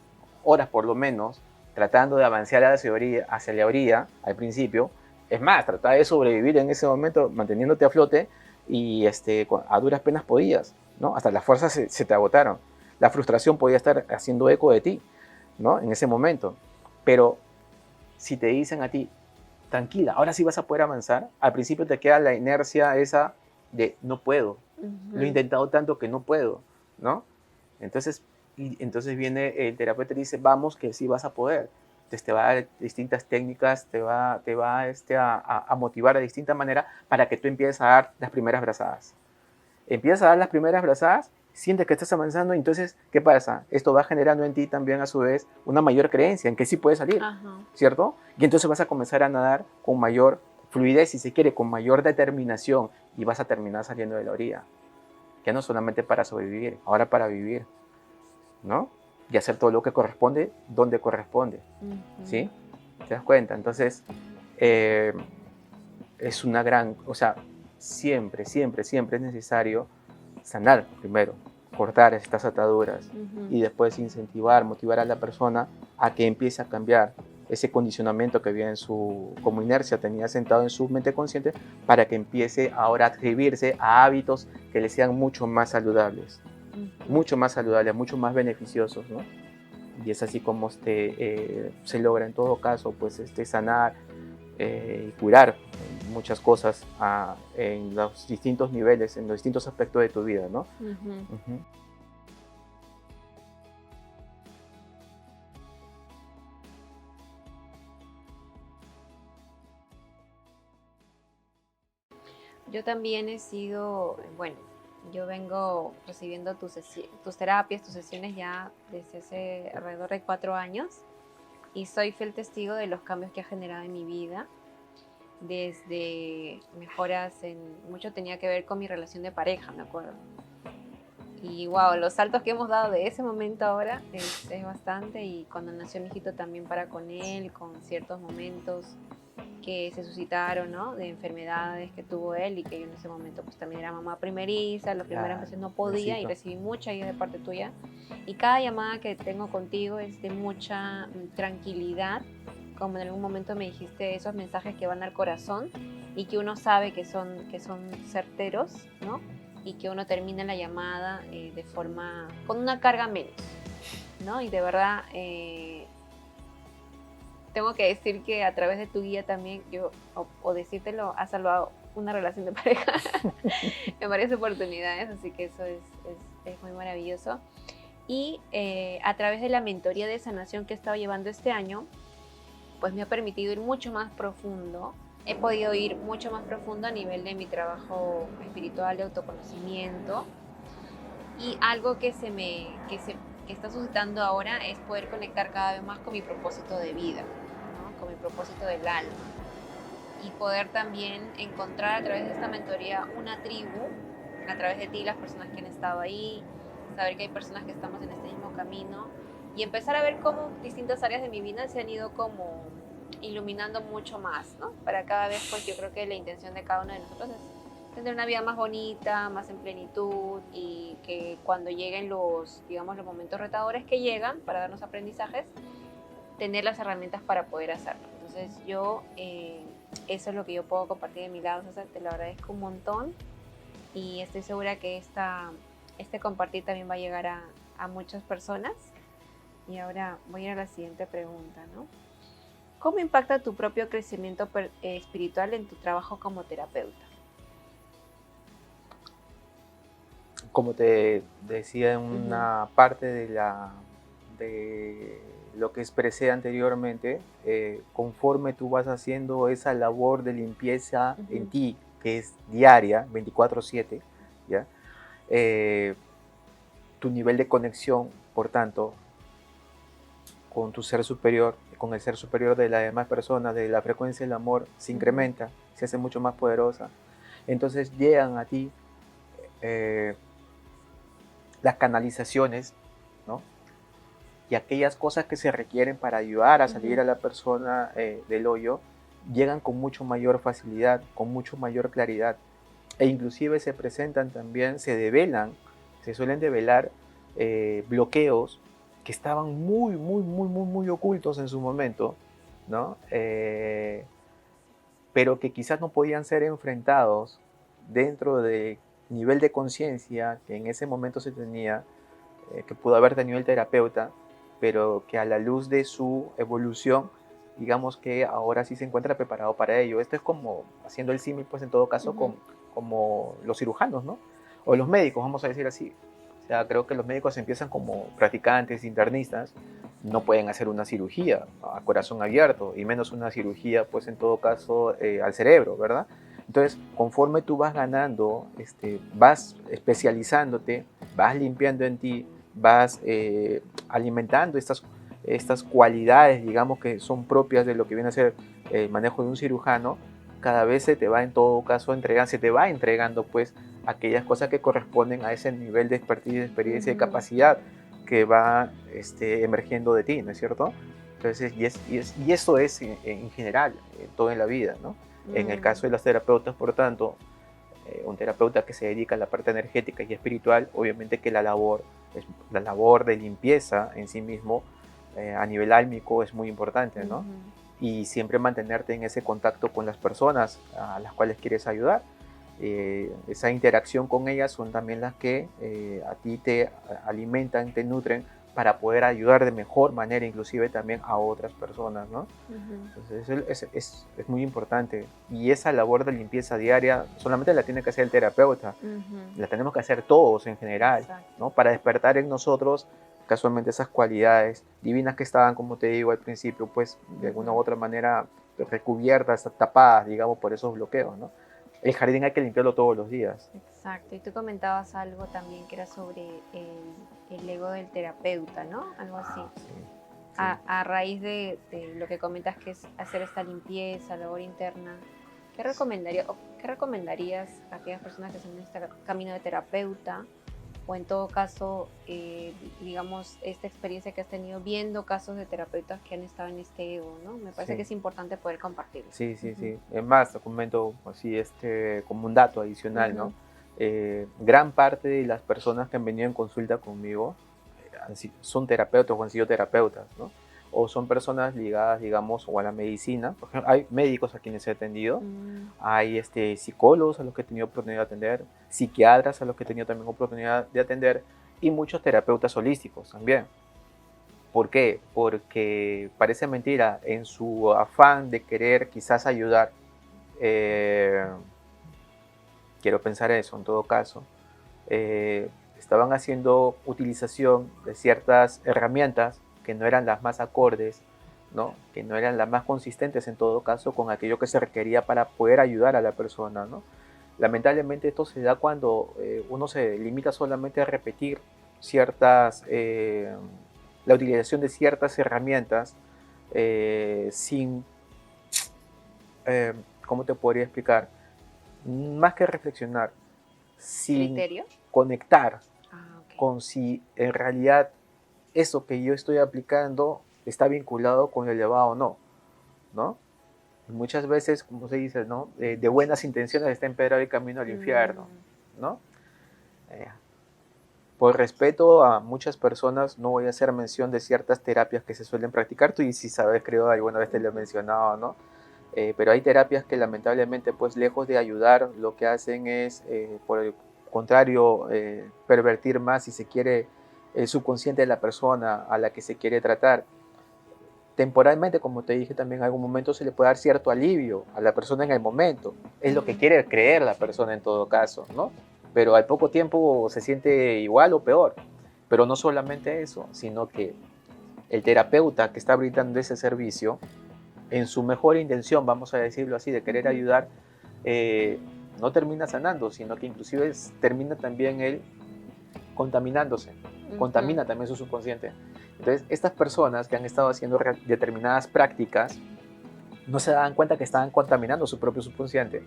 horas por lo menos, tratando de avanzar hacia la orilla al principio. Es más, trataba de sobrevivir en ese momento manteniéndote a flote y a duras penas podías, ¿no? Hasta las fuerzas se te agotaron. La frustración podía estar haciendo eco de ti, ¿no? En ese momento. Pero si te dicen a ti, tranquila, ahora sí vas a poder avanzar, al principio te queda la inercia esa de no puedo, lo he Ujú. intentado tanto que no puedo, ¿no? Entonces viene el terapeuta y te dice, vamos que sí vas a poder. Entonces te va a dar distintas técnicas, te va a motivar de distinta manera para que tú empieces a dar las primeras brazadas. Empiezas a dar las primeras brazadas, sientes que estás avanzando, y entonces, ¿qué pasa? Esto va generando en ti también a su vez una mayor creencia en que sí puedes salir, Ajá. ¿cierto? Y entonces vas a comenzar a nadar con mayor fluidez, si se quiere, con mayor determinación, y vas a terminar saliendo de la orilla. Ya no solamente para sobrevivir, ahora para vivir, ¿no? Y hacer todo lo que corresponde, donde corresponde, Ujú. ¿sí? ¿Te das cuenta? Entonces, eh, es o sea, siempre, siempre, siempre es necesario sanar primero, cortar estas ataduras Ujú. y después incentivar, motivar a la persona a que empiece a cambiar ese condicionamiento que había en su, como inercia tenía sentado en su mente consciente, para que empiece ahora a adscribirse a hábitos que le sean Ujú. mucho más saludables, mucho más beneficiosos, ¿no? Y es así como se logra en todo caso pues sanar y curar muchas cosas en los distintos niveles, en los distintos aspectos de tu vida, ¿no? Ujú. Ujú. Yo también he sido, bueno, yo vengo recibiendo tus terapias, tus sesiones ya desde hace alrededor de 4 años y soy fiel testigo de los cambios que ha generado en mi vida, desde mejoras en, mucho tenía que ver con mi relación de pareja, me acuerdo. Y wow, los saltos que hemos dado de ese momento ahora es bastante, y cuando nació mi hijito también para con él, con ciertos momentos que se suscitaron, ¿no? De enfermedades que tuvo él, y que yo en ese momento pues también era mamá primeriza, las primeras Ya, veces no podía y necesito. recibí mucha ayuda de parte tuya. Y cada llamada que tengo contigo es de mucha tranquilidad, como en algún momento me dijiste, esos mensajes que van al corazón y que uno sabe que son certeros, ¿no? Y que uno termina la llamada de forma, con una carga menos, ¿no? Y de verdad, tengo que decir que a través de tu guía también, yo, o decírtelo, has salvado una relación de pareja en varias oportunidades, así que eso es muy maravilloso. Y a través de la mentoría de sanación que he estado llevando este año, pues me ha permitido ir mucho más profundo. He podido ir mucho más profundo a nivel de mi trabajo espiritual de autoconocimiento, y algo que está suscitando ahora es poder conectar cada vez más con mi propósito de vida, ¿no? Con mi propósito del alma, y poder también encontrar a través de esta mentoría una tribu, a través de ti, las personas que han estado ahí, saber que hay personas que estamos en este mismo camino, y empezar a ver cómo distintas áreas de mi vida se han ido como iluminando mucho más, ¿no? Para cada vez, pues yo creo que la intención de cada uno de nosotros es tener una vida más bonita, más en plenitud, y que cuando lleguen los, digamos, los momentos retadores que llegan para darnos aprendizajes, tener las herramientas para poder hacerlo. Entonces yo, eso es lo que yo puedo compartir de mi lado, César, te lo agradezco un montón, y estoy segura que este compartir también va a llegar a muchas personas. Y ahora voy a ir a la siguiente pregunta, ¿no? ¿Cómo impacta tu propio crecimiento espiritual en tu trabajo como terapeuta? Como te decía en Ujú. una parte de lo que expresé anteriormente, conforme tú vas haciendo esa labor de limpieza en Ujú. ti, que es diaria, 24/7, ¿ya? Eh, Tu nivel de conexión, por tanto, con tu ser superior, con el ser superior de las demás personas, de la frecuencia del amor, se Ujú. incrementa, se hace mucho más poderosa. Entonces llegan a ti eh, las canalizaciones, ¿no? Y aquellas cosas que se requieren para ayudar a salir Ujú. a la persona del hoyo, llegan con mucho mayor facilidad, con mucho mayor claridad. E inclusive se presentan también, se suelen develar bloqueos que estaban muy ocultos en su momento, ¿no? Pero que quizás no podían ser enfrentados dentro del nivel de conciencia que en ese momento se tenía, que pudo haber tenido el terapeuta, pero que a la luz de su evolución, digamos que ahora sí se encuentra preparado para ello. Esto es como haciendo el símil, pues en todo caso, Ujú. como los cirujanos, ¿no? O los médicos, vamos a decir así. O sea, creo que los médicos empiezan como practicantes, internistas, no pueden hacer una cirugía a corazón abierto, y menos una cirugía, pues en todo caso, al cerebro, ¿verdad? Entonces, conforme tú vas ganando, vas especializándote, vas limpiando en ti, vas alimentando estas cualidades, digamos, que son propias de lo que viene a ser el manejo de un cirujano, cada vez se te va en todo caso entregando, se te va entregando pues aquellas cosas que corresponden a ese nivel de expertise, de experiencia y Ujú. capacidad que va emergiendo de ti, ¿no es cierto? Entonces, y eso es en general, todo en la vida, ¿no? En el Mm. caso de los terapeutas, por tanto, un terapeuta que se dedica a la parte energética y espiritual, obviamente que la labor de limpieza en sí mismo a nivel álmico es muy importante, ¿no? Y siempre mantenerte en ese contacto con las personas a las cuales quieres ayudar. Esa interacción con ellas son también las que a ti te alimentan, te nutren para poder ayudar de mejor manera, inclusive también a otras personas, ¿no? Entonces es muy importante. Y esa labor de limpieza diaria solamente la tiene que hacer el terapeuta, la tenemos que hacer todos en general, ¿no? Para despertar en nosotros casualmente esas cualidades divinas que estaban, como te digo al principio, pues de alguna u otra manera recubiertas, tapadas, digamos, por esos bloqueos, ¿no? El jardín hay que limpiarlo todos los días. Exacto, y tú comentabas algo también que era sobre el ego del terapeuta, ¿no? Algo así. Sí. A raíz de lo que comentas, que es hacer esta limpieza, labor interna, ¿qué recomendarías a aquellas personas que están en este camino de terapeuta? O en todo caso, digamos, esta experiencia que has tenido viendo casos de terapeutas que han estado en este ego, ¿no? Me parece que es importante poder compartirlo. Sí. Es más, te comento así, como un dato adicional, ¿no? Gran parte de las personas que han venido en consulta conmigo son terapeutas o han sido terapeutas, ¿no? O son personas ligadas, digamos, o a la medicina. Por ejemplo, hay médicos a quienes he atendido, hay psicólogos a los que he tenido oportunidad de atender, psiquiatras a los que he tenido también oportunidad de atender, y muchos terapeutas holísticos también. ¿Por qué? Porque parece mentira, en su afán de querer quizás ayudar, quiero pensar eso en todo caso, estaban haciendo utilización de ciertas herramientas que no eran las más acordes, ¿no? Que no eran las más consistentes en todo caso con aquello que se requería para poder ayudar a la persona, ¿no? Lamentablemente esto se da cuando uno se limita solamente a repetir la utilización de ciertas herramientas sin, ¿cómo te podría explicar? Más que reflexionar, sin ¿Criterio? conectar con si en realidad eso que yo estoy aplicando está vinculado con el elevado o no, ¿no? Y muchas veces, como se dice, ¿no? De buenas intenciones está empedrado el camino al infierno, ¿no? Por respeto a muchas personas, no voy a hacer mención de ciertas terapias que se suelen practicar. Tú, y si sabes, creo, alguna vez te lo he mencionado, ¿no? Pero hay terapias que lamentablemente, pues lejos de ayudar, lo que hacen es, por el contrario, pervertir más, si se quiere, el subconsciente de la persona a la que se quiere tratar. Temporalmente, como te dije también, en algún momento se le puede dar cierto alivio a la persona en el momento. Es lo que quiere creer la persona en todo caso, ¿no? Pero al poco tiempo se siente igual o peor. Pero no solamente eso, sino que el terapeuta que está brindando ese servicio, en su mejor intención, vamos a decirlo así, de querer ayudar, no termina sanando, sino que inclusive termina también él contaminándose, contamina también su subconsciente. Entonces, estas personas que han estado haciendo determinadas prácticas no se dan cuenta que estaban contaminando su propio subconsciente.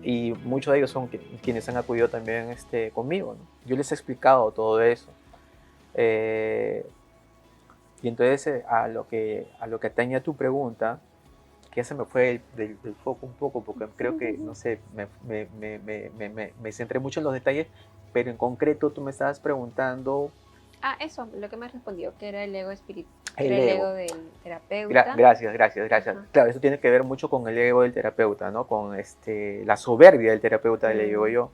Y muchos de ellos son quienes han acudido también conmigo, ¿no? Yo les he explicado todo eso. Y entonces, a lo que atañe a tu pregunta, que ya se me fue del foco un poco, porque creo que, no sé, me centré mucho en los detalles, pero en concreto tú me estabas preguntando... Eso, lo que me respondió, que era el ego espiritual, el ego del terapeuta. Gracias. Claro, eso tiene que ver mucho con el ego del terapeuta, ¿no? Con la soberbia del terapeuta, le digo yo.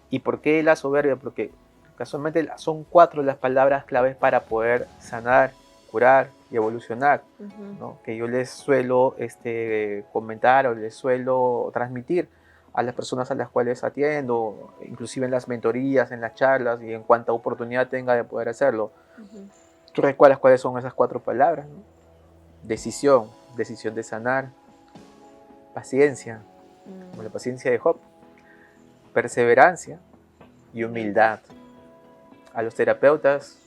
¿Y por qué la soberbia? Porque casualmente son 4 las palabras claves para poder sanar, curar y evolucionar, ¿no? Que yo les suelo comentar o les suelo transmitir a las personas a las cuales atiendo, inclusive en las mentorías, en las charlas y en cuanta oportunidad tenga de poder hacerlo. ¿Tú recuerdas cuáles son esas 4 palabras, ¿no? Decisión de sanar, paciencia, como la paciencia de Job, perseverancia y humildad. A los terapeutas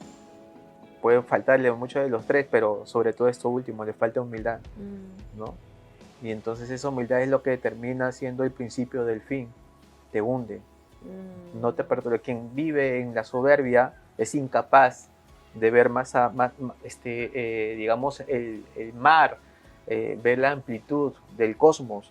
pueden faltarle mucho de los 3, pero sobre todo esto último, les falta humildad, ¿no? Y entonces esa humildad es lo que termina siendo el principio del fin, te hunde. No te perdona. Quien vive en la soberbia es incapaz de ver digamos, el mar, ver la amplitud del cosmos,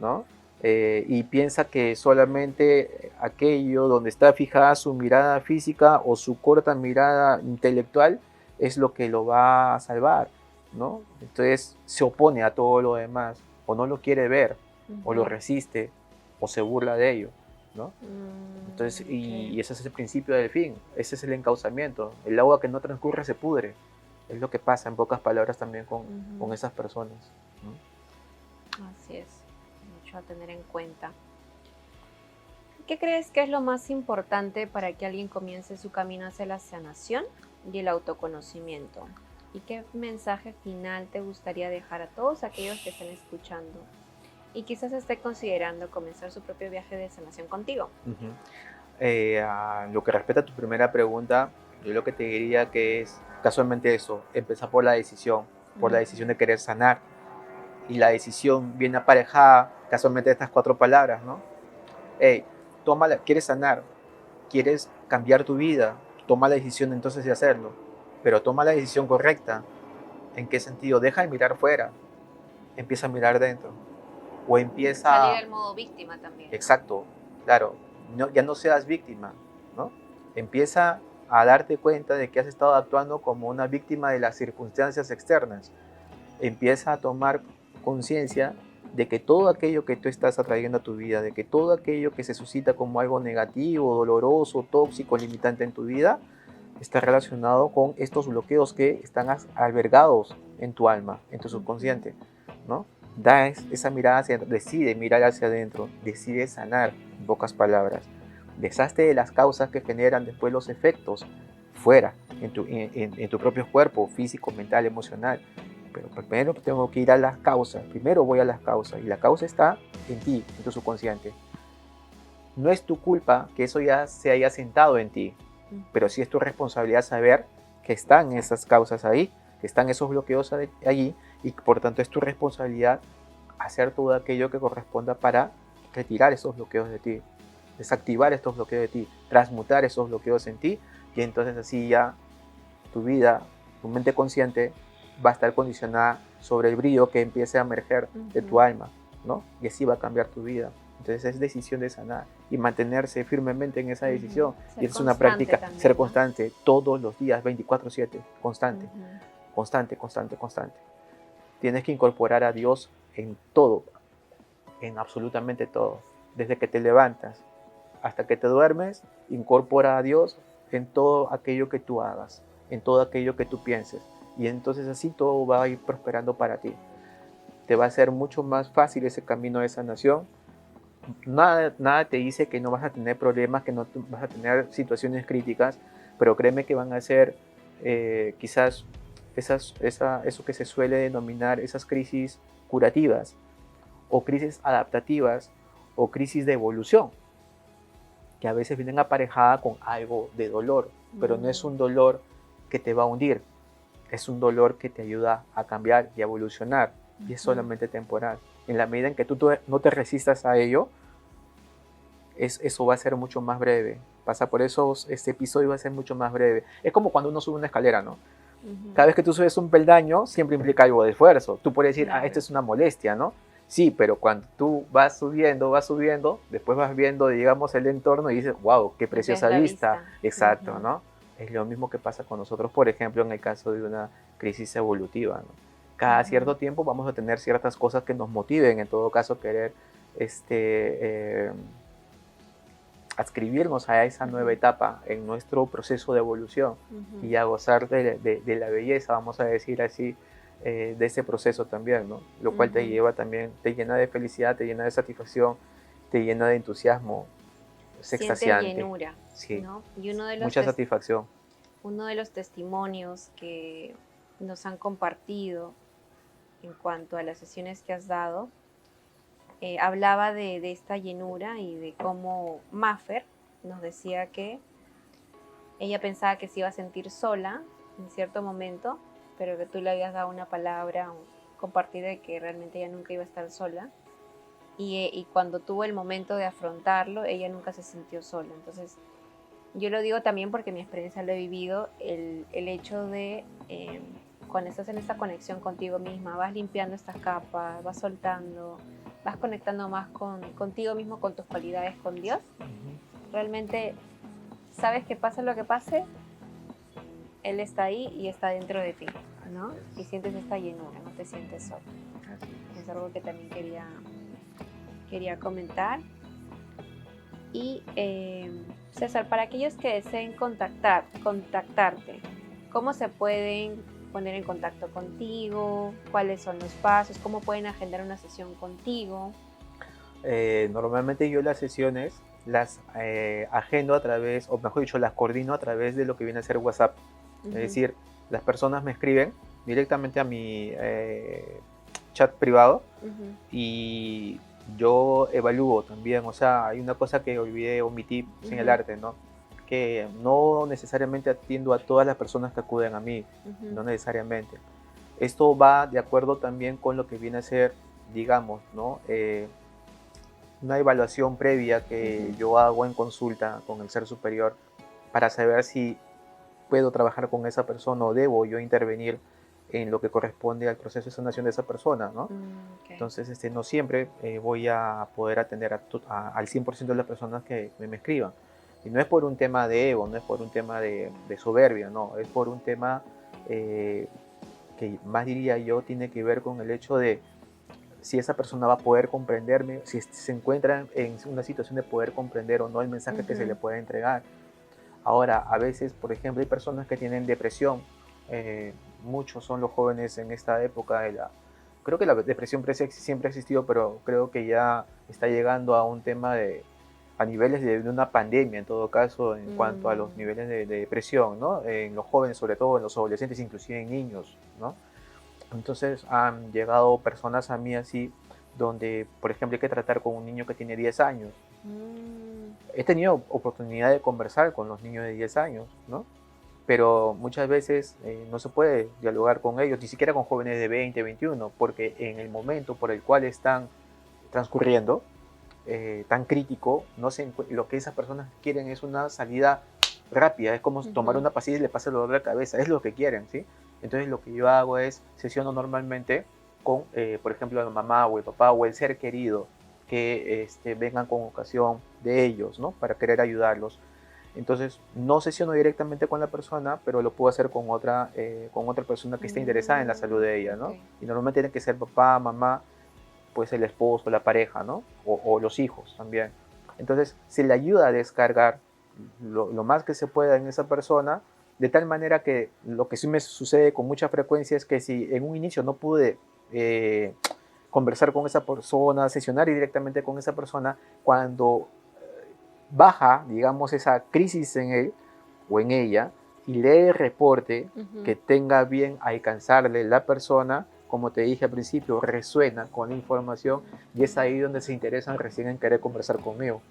¿no? y piensa que solamente aquello donde está fijada su mirada física o su corta mirada intelectual es lo que lo va a salvar, ¿no? Entonces se opone a todo lo demás, o no lo quiere ver, o lo resiste, o se burla de ello, ¿no? Entonces, y ese es el principio del fin, ese es el encauzamiento. El agua que no transcurre se pudre. Es lo que pasa, en pocas palabras, también con esas personas, ¿no? Así es, mucho a tener en cuenta. ¿Qué crees que es lo más importante para que alguien comience su camino hacia la sanación y el autoconocimiento? ¿Y qué mensaje final te gustaría dejar a todos aquellos que estén escuchando y quizás esté considerando comenzar su propio viaje de sanación contigo? A lo que respecta a tu primera pregunta, yo lo que te diría que es casualmente eso, empezar por la decisión de querer sanar. Y la decisión viene aparejada casualmente de estas 4 palabras, ¿no? Hey, quieres sanar, quieres cambiar tu vida, toma la decisión entonces de hacerlo, pero toma la decisión correcta. ¿En qué sentido? Deja de mirar fuera, empieza a mirar dentro. O Salir empieza... del modo víctima también, ¿no? Exacto, claro, ya no seas víctima, ¿no? Empieza a darte cuenta de que has estado actuando como una víctima de las circunstancias externas. Empieza a tomar conciencia de que todo aquello que tú estás atrayendo a tu vida, de que todo aquello que se suscita como algo negativo, doloroso, tóxico, limitante en tu vida, está relacionado con estos bloqueos que están albergados en tu alma, en tu subconsciente, ¿no? Da esa mirada decide mirar hacia adentro, decide sanar, en pocas palabras. Deshazte de las causas que generan después los efectos fuera, en tu propio cuerpo, físico, mental, emocional. Pero primero tengo que ir a las causas, primero voy a las causas, y la causa está en ti, en tu subconsciente. No es tu culpa que eso ya se haya sentado en ti, pero sí es tu responsabilidad saber que están esas causas ahí, que están esos bloqueos allí, y por tanto es tu responsabilidad hacer todo aquello que corresponda para retirar esos bloqueos de ti, desactivar estos bloqueos de ti, transmutar esos bloqueos en ti, y entonces así ya tu vida, tu mente consciente va a estar condicionada sobre el brillo que empiece a emerger de tu alma, ¿no? Y así va a cambiar tu vida. Entonces es decisión de sanar y mantenerse firmemente en esa decisión. Y es una práctica, también, ser constante, ¿no? Todos los días, 24/7, constante, constante, constante, constante. Tienes que incorporar a Dios en todo, en absolutamente todo. Desde que te levantas hasta que te duermes, incorpora a Dios en todo aquello que tú hagas, en todo aquello que tú pienses. Y entonces así todo va a ir prosperando para ti. Te va a ser mucho más fácil ese camino de sanación. Nada te dice que no vas a tener problemas, que no vas a tener situaciones críticas, pero créeme que van a ser quizás eso que se suele denominar esas crisis curativas, o crisis adaptativas, o crisis de evolución, que a veces vienen aparejada con algo de dolor, pero no es un dolor que te va a hundir, es un dolor que te ayuda a cambiar y a evolucionar, y es solamente temporal. En la medida en que tú no te resistas a ello, eso va a ser mucho más breve. Pasa por eso, este episodio va a ser mucho más breve. Es como cuando uno sube una escalera, ¿no? Cada vez que tú subes un peldaño, siempre implica algo de esfuerzo. Tú puedes decir, claro, esto es una molestia, ¿no? Sí, pero cuando tú vas subiendo, después vas viendo, digamos, el entorno y dices, wow, qué preciosa vista. Exacto, ¿no? Es lo mismo que pasa con nosotros, por ejemplo, en el caso de una crisis evolutiva, ¿no? Cada cierto tiempo vamos a tener ciertas cosas que nos motiven, en todo caso, querer adscribirnos a esa nueva etapa en nuestro proceso de evolución y a gozar de la belleza, vamos a decir así, de ese proceso también, ¿no? Lo cual te lleva también, te llena de felicidad, te llena de satisfacción, te llena de entusiasmo, es extasiante. Siente llenura, sí, ¿no? Y mucha satisfacción. Uno de los testimonios que nos han compartido en cuanto a las sesiones que has dado, hablaba de esta llenura y de cómo Maffer nos decía que ella pensaba que se iba a sentir sola en cierto momento, pero que tú le habías dado una palabra compartida de que realmente ella nunca iba a estar sola. Y cuando tuvo el momento de afrontarlo, ella nunca se sintió sola. Entonces, yo lo digo también porque mi experiencia lo he vivido, el hecho de cuando estás en esta conexión contigo misma, vas limpiando estas capas, vas soltando, vas conectando más contigo mismo, con tus cualidades, con Dios, realmente sabes que pase lo que pase, Él está ahí y está dentro de ti, ¿no? Y sientes esta llenura, no te sientes solo. Es algo que también quería comentar. Y César, para aquellos que deseen contactarte, ¿cómo se pueden poner en contacto contigo? ¿Cuáles son los pasos? ¿Cómo pueden agendar una sesión contigo? Normalmente yo las sesiones las agendo a través, o mejor dicho, las coordino a través de lo que viene a ser WhatsApp. Es decir, las personas me escriben directamente a mi chat privado y yo evalúo también. O sea, hay una cosa que omití señalarte, ¿no? Que no necesariamente atiendo a todas las personas que acuden a mí, no necesariamente. Esto va de acuerdo también con lo que viene a ser, digamos, ¿no? Una evaluación previa que yo hago en consulta con el ser superior para saber si puedo trabajar con esa persona o debo yo intervenir en lo que corresponde al proceso de sanación de esa persona, ¿no? Entonces, no siempre voy a poder atender al 100% de las personas que me escriban. Y no es por un tema de ego, no es por un tema de soberbia, no, es por un tema que más diría yo tiene que ver con el hecho de si esa persona va a poder comprenderme, si se encuentra en una situación de poder comprender o no el mensaje que se le puede entregar. Ahora, a veces, por ejemplo, hay personas que tienen depresión. Muchos son los jóvenes en esta época creo que la depresión siempre ha existido, pero creo que ya está llegando a un tema a niveles de una pandemia, en todo caso, en cuanto a los niveles de depresión, ¿no? En los jóvenes, sobre todo en los adolescentes, inclusive en niños, ¿no? Entonces han llegado personas a mí así, donde, por ejemplo, hay que tratar con un niño que tiene 10 años. He tenido oportunidad de conversar con los niños de 10 años, ¿no? Pero muchas veces no se puede dialogar con ellos, ni siquiera con jóvenes de 20, 21, porque en el momento por el cual están transcurriendo, tan crítico, lo que esas personas quieren es una salida rápida, es como tomar una pastilla y le pasa el dolor de cabeza, es lo que quieren, ¿sí? Entonces lo que yo hago es sesiono normalmente con, por ejemplo, la mamá o el papá o el ser querido que vengan con ocasión de ellos, ¿no? Para querer ayudarlos. Entonces no sesiono directamente con la persona, pero lo puedo hacer con otra persona que esté interesada en la salud de ella, ¿no? Y normalmente tiene que ser papá, mamá, pues el esposo, la pareja, ¿no? O los hijos también. Entonces se le ayuda a descargar lo más que se pueda en esa persona, de tal manera que lo que sí me sucede con mucha frecuencia es que si en un inicio no pude conversar con esa persona, sesionar directamente con esa persona, cuando baja, digamos, esa crisis en él o en ella y lee el reporte, que tenga bien alcanzarle la persona, como te dije al principio, resuena con la información y es ahí donde se interesan recién en querer conversar conmigo.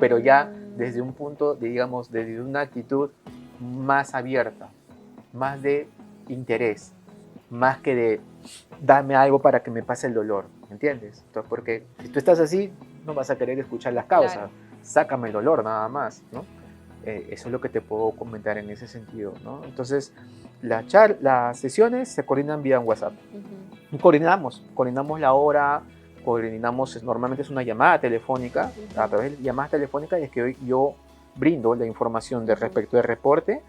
Pero ya desde un punto, digamos, desde una actitud más abierta, más de interés, más que de dame algo para que me pase el dolor, ¿me entiendes? Entonces, porque si tú estás así, no vas a querer escuchar las causas, claro. Sácame el dolor nada más, ¿no? Eso es lo que te puedo comentar en ese sentido, ¿no? Entonces, las sesiones se coordinan vía WhatsApp. Coordinamos la hora, normalmente es una llamada telefónica, a través de llamadas telefónicas es que yo brindo la información respecto del reporte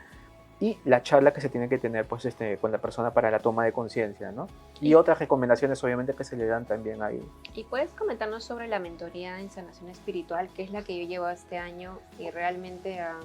y la charla que se tiene que tener pues, con la persona para la toma de conciencia, ¿no? Y otras recomendaciones obviamente que se le dan también ahí. ¿Y puedes comentarnos sobre la mentoría en sanación espiritual, que es la que yo llevo este año y realmente ha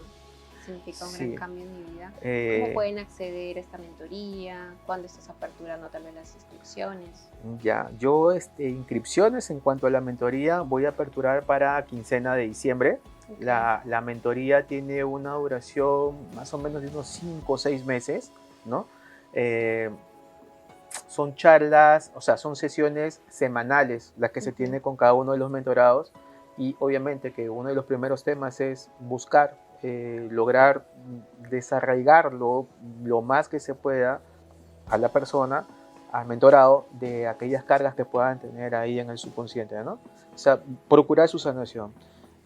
significado un gran cambio en mi vida? ¿Cómo pueden acceder a esta mentoría? ¿Cuándo estás aperturando tal vez las inscripciones? Ya, yo inscripciones en cuanto a la mentoría voy a aperturar para quincena de diciembre. Okay. La mentoría tiene una duración más o menos de unos 5 o 6 meses, ¿no? Son charlas, o sea, son sesiones semanales las que se tiene con cada uno de los mentorados y obviamente que uno de los primeros temas es buscar, lograr desarraigarlo lo más que se pueda a la persona, al mentorado, de aquellas cargas que puedan tener ahí en el subconsciente, ¿no? O sea, procurar su sanación.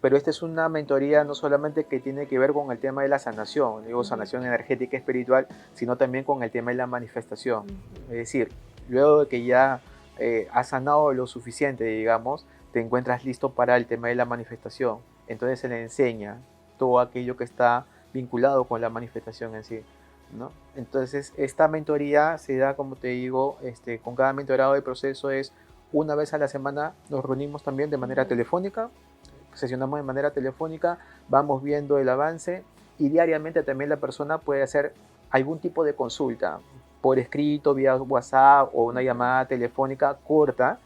Pero esta es una mentoría no solamente que tiene que ver con el tema de la sanación, digo sanación energética espiritual, sino también con el tema de la manifestación. Es decir, luego de que ya has sanado lo suficiente, digamos, te encuentras listo para el tema de la manifestación. Entonces se le enseña todo aquello que está vinculado con la manifestación en sí, ¿no? Entonces esta mentoría se da, como te digo, con cada mentorado de proceso es una vez a la semana nos reunimos también de manera telefónica, sesionamos de manera telefónica, vamos viendo el avance y diariamente también la persona puede hacer algún tipo de consulta por escrito, vía WhatsApp o una llamada telefónica corta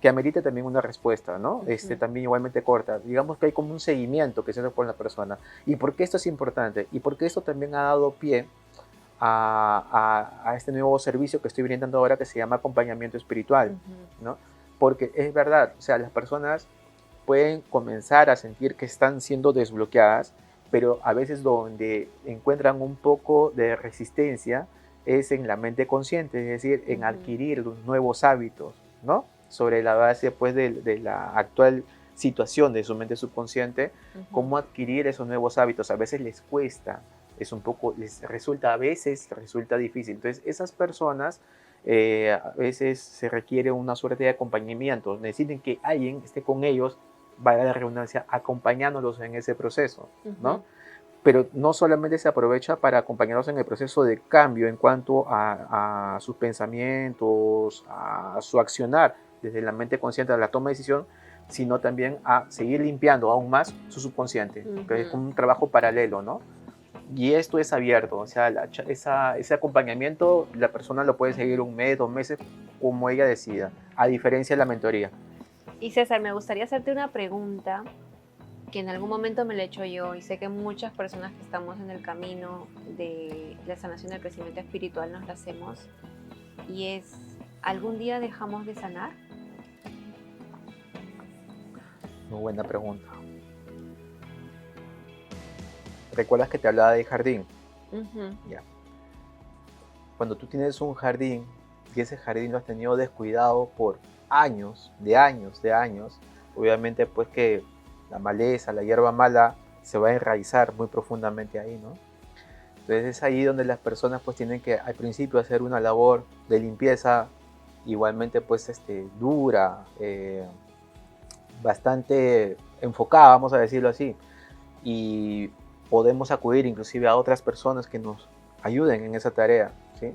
que amerite también una respuesta, ¿no? También igualmente corta. Digamos que hay como un seguimiento que se hace por la persona. ¿Y por qué esto es importante? Y porque esto también ha dado pie a este nuevo servicio que estoy brindando ahora que se llama acompañamiento espiritual, ¿no? Porque es verdad, o sea, las personas pueden comenzar a sentir que están siendo desbloqueadas, pero a veces donde encuentran un poco de resistencia es en la mente consciente, es decir, en adquirir los nuevos hábitos, ¿no? Sobre la base pues de la actual situación de su mente subconsciente, cómo adquirir esos nuevos hábitos. A veces les cuesta, es un poco, les resulta, a veces resulta difícil. Entonces, esas personas a veces se requiere una suerte de acompañamiento, necesitan que alguien esté con ellos, vaya la redundancia, acompañándolos en ese proceso, ¿no? Pero no solamente se aprovecha para acompañarlos en el proceso de cambio en cuanto a sus pensamientos, a su accionar desde la mente consciente a la toma de decisión, sino también a seguir limpiando aún más su subconsciente, que es como un trabajo paralelo, ¿no? Y esto es abierto, o sea, ese acompañamiento la persona lo puede seguir un mes, 2 meses, como ella decida, a diferencia de la mentoría. Y César, me gustaría hacerte una pregunta que en algún momento me la he hecho yo y sé que muchas personas que estamos en el camino de la sanación del crecimiento espiritual nos la hacemos, y es, ¿algún día dejamos de sanar? Muy buena pregunta. ¿Recuerdas que te hablaba de jardín? Ya. Cuando tú tienes un jardín y ese jardín lo has tenido descuidado por años, obviamente pues que la maleza, la hierba mala se va a enraizar muy profundamente ahí, ¿no? Entonces es ahí donde las personas pues tienen que al principio hacer una labor de limpieza igualmente pues dura, bastante enfocada, vamos a decirlo así, y podemos acudir inclusive a otras personas que nos ayuden en esa tarea, ¿sí?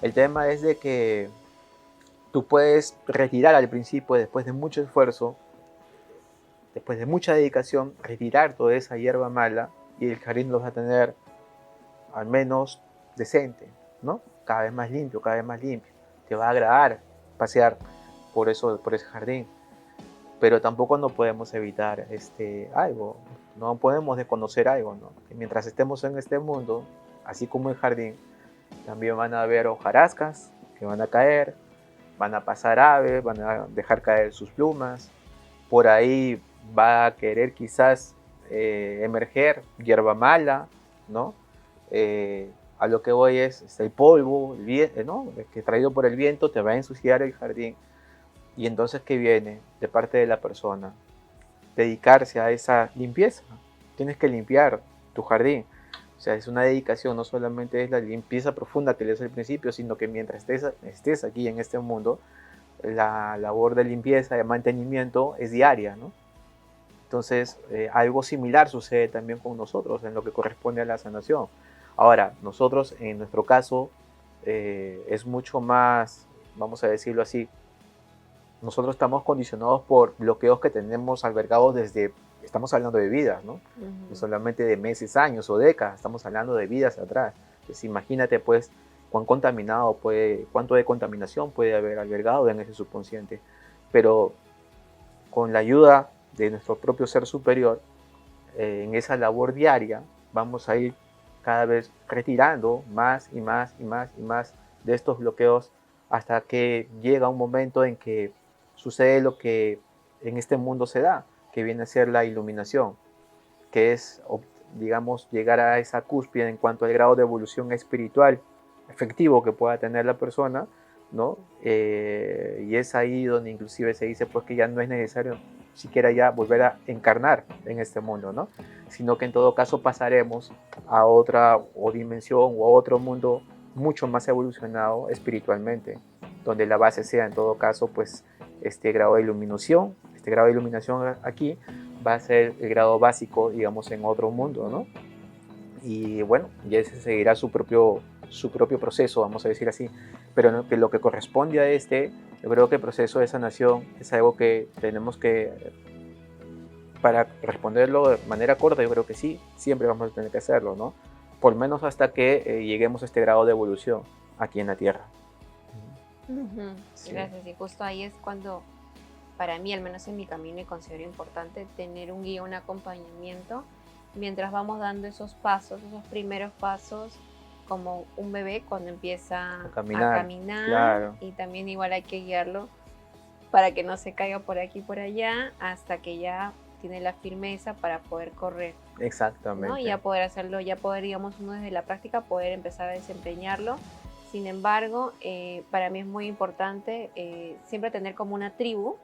El tema es de que tú puedes retirar al principio, después de mucho esfuerzo, después de mucha dedicación, retirar toda esa hierba mala y el jardín lo vas a tener al menos decente, ¿no? Cada vez más limpio, cada vez más limpio. Te va a agradar pasear por ese jardín. Pero tampoco no podemos evitar algo, no podemos desconocer algo, ¿no? Que mientras estemos en este mundo, así como el jardín, también van a haber hojarascas que van a caer, van a pasar aves, van a dejar caer sus plumas, por ahí va a querer quizás emerger hierba mala, ¿no? A lo que voy es el polvo, el viento, ¿no? Que traído por el viento te va a ensuciar el jardín. Y entonces, ¿qué viene de parte de la persona? Dedicarse a esa limpieza. Tienes que limpiar tu jardín. O sea, es una dedicación, no solamente es la limpieza profunda que le das al principio, sino que mientras estés aquí en este mundo, la labor de limpieza, de mantenimiento es diaria, ¿no? Entonces, algo similar sucede también con nosotros en lo que corresponde a la sanación. Ahora, nosotros, en nuestro caso, es mucho más, vamos a decirlo así, nosotros estamos condicionados por bloqueos que tenemos albergados desde, estamos hablando de vidas, ¿no? No solamente de meses, años o décadas, estamos hablando de vidas atrás. Entonces imagínate pues cuánto de contaminación puede haber albergado en ese subconsciente. Pero con la ayuda de nuestro propio ser superior, en esa labor diaria, vamos a ir cada vez retirando más y más y más y más de estos bloqueos hasta que llega un momento en que sucede lo que en este mundo se da, que viene a ser la iluminación, que es, digamos, llegar a esa cúspide en cuanto al grado de evolución espiritual efectivo que pueda tener la persona, ¿no? Y es ahí donde inclusive se dice pues que ya no es necesario siquiera ya volver a encarnar en este mundo, ¿no? Sino que en todo caso pasaremos a otra dimensión o a otro mundo mucho más evolucionado espiritualmente. donde la base sea en todo caso pues este grado de iluminación. Este grado de iluminación aquí va a ser el grado básico, digamos, en otro mundo, ¿no? Y bueno, ya ese seguirá su propio proceso, vamos a decir así. Pero ¿no? que lo que corresponde a este, yo creo que el proceso de sanación es algo que tenemos que, para responderlo de manera corta, yo creo que sí, siempre vamos a tener que hacerlo, ¿no? Por lo menos hasta que lleguemos a este grado de evolución aquí en la Tierra. Sí. Gracias, y justo ahí es cuando, para mí, al menos en mi camino, y considero importante tener un guía, un acompañamiento, mientras vamos dando esos pasos, esos primeros pasos, como un bebé cuando empieza a caminar, claro. y también igual hay que guiarlo para que no se caiga por aquí y por allá, hasta que ya tiene la firmeza para poder correr. Exactamente. ¿No? Y ya poder hacerlo, ya poder, digamos, uno desde la práctica poder empezar a desempeñarlo. Sin embargo, para mí es muy importante siempre tener como una tribu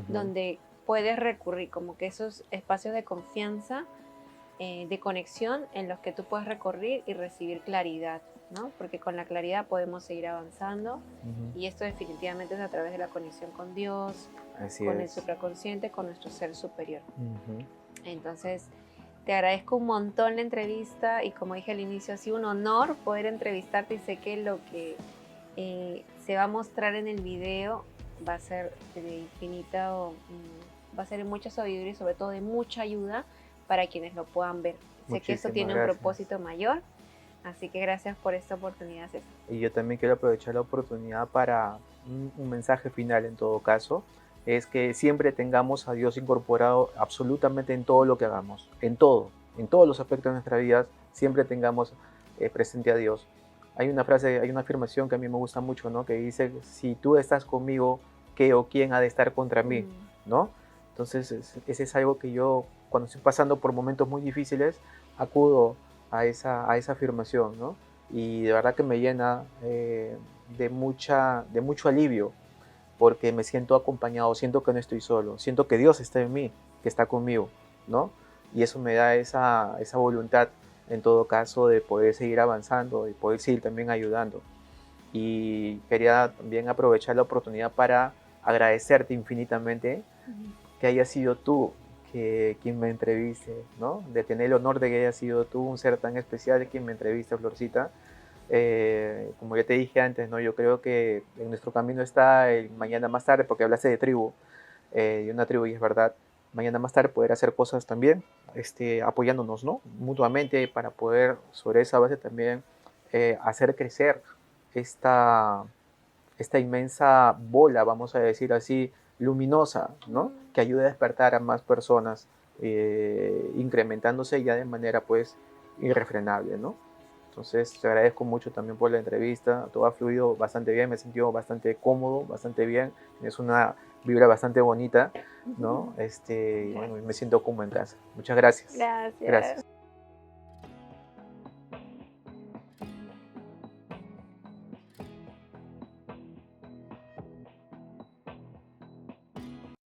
donde puedes recurrir, como que esos espacios de confianza, de conexión en los que tú puedes recurrir y recibir claridad, ¿no? Porque con la claridad podemos seguir avanzando, y esto definitivamente es a través de la conexión con Dios, con el supraconsciente, con nuestro ser superior. Entonces, te agradezco un montón la entrevista, y como dije al inicio, ha sido un honor poder entrevistarte, y sé que lo que se va a mostrar en el video va a ser de infinita, va a ser de mucha sabiduría y sobre todo de mucha ayuda para quienes lo puedan ver. Sé que esto tiene un propósito mayor, así que gracias por esta oportunidad, César. Y yo también quiero aprovechar la oportunidad para un mensaje final en todo caso, es que siempre tengamos a Dios incorporado absolutamente en todo lo que hagamos, en todos los aspectos de nuestra vida, siempre tengamos presente a Dios. Hay una frase, hay una afirmación que a mí me gusta mucho, ¿no? Que dice, si tú estás conmigo, ¿qué o quién ha de estar contra mí? ¿No? Entonces, ese es algo que yo, cuando estoy pasando por momentos muy difíciles, acudo a esa afirmación, ¿no? Y de verdad que me llena de mucho alivio, porque me siento acompañado, siento que no estoy solo, siento que Dios está en mí, que está conmigo, ¿no? Y eso me da esa voluntad, en todo caso, de poder seguir avanzando, de poder seguir también ayudando. Y quería también aprovechar la oportunidad para agradecerte infinitamente que haya sido tú quien me entreviste, ¿no? De tener el honor de que haya sido tú, un ser tan especial, quien me entrevista, Florcita. Como ya te dije antes, ¿no? Yo creo que en nuestro camino está el mañana más tarde, porque hablaste de tribu, de una tribu, y es verdad, mañana más tarde poder hacer cosas también, apoyándonos, ¿no? Mutuamente, para poder sobre esa base también hacer crecer esta inmensa bola, vamos a decir así, luminosa, ¿no? Que ayude a despertar a más personas, incrementándose ya de manera pues irrefrenable, ¿no? Entonces te agradezco mucho también por la entrevista, todo ha fluido bastante bien, me he sentido bastante cómodo, bastante bien, es una vibra bastante bonita, ¿no? Bueno, me siento como en casa. Muchas gracias. Gracias. Gracias.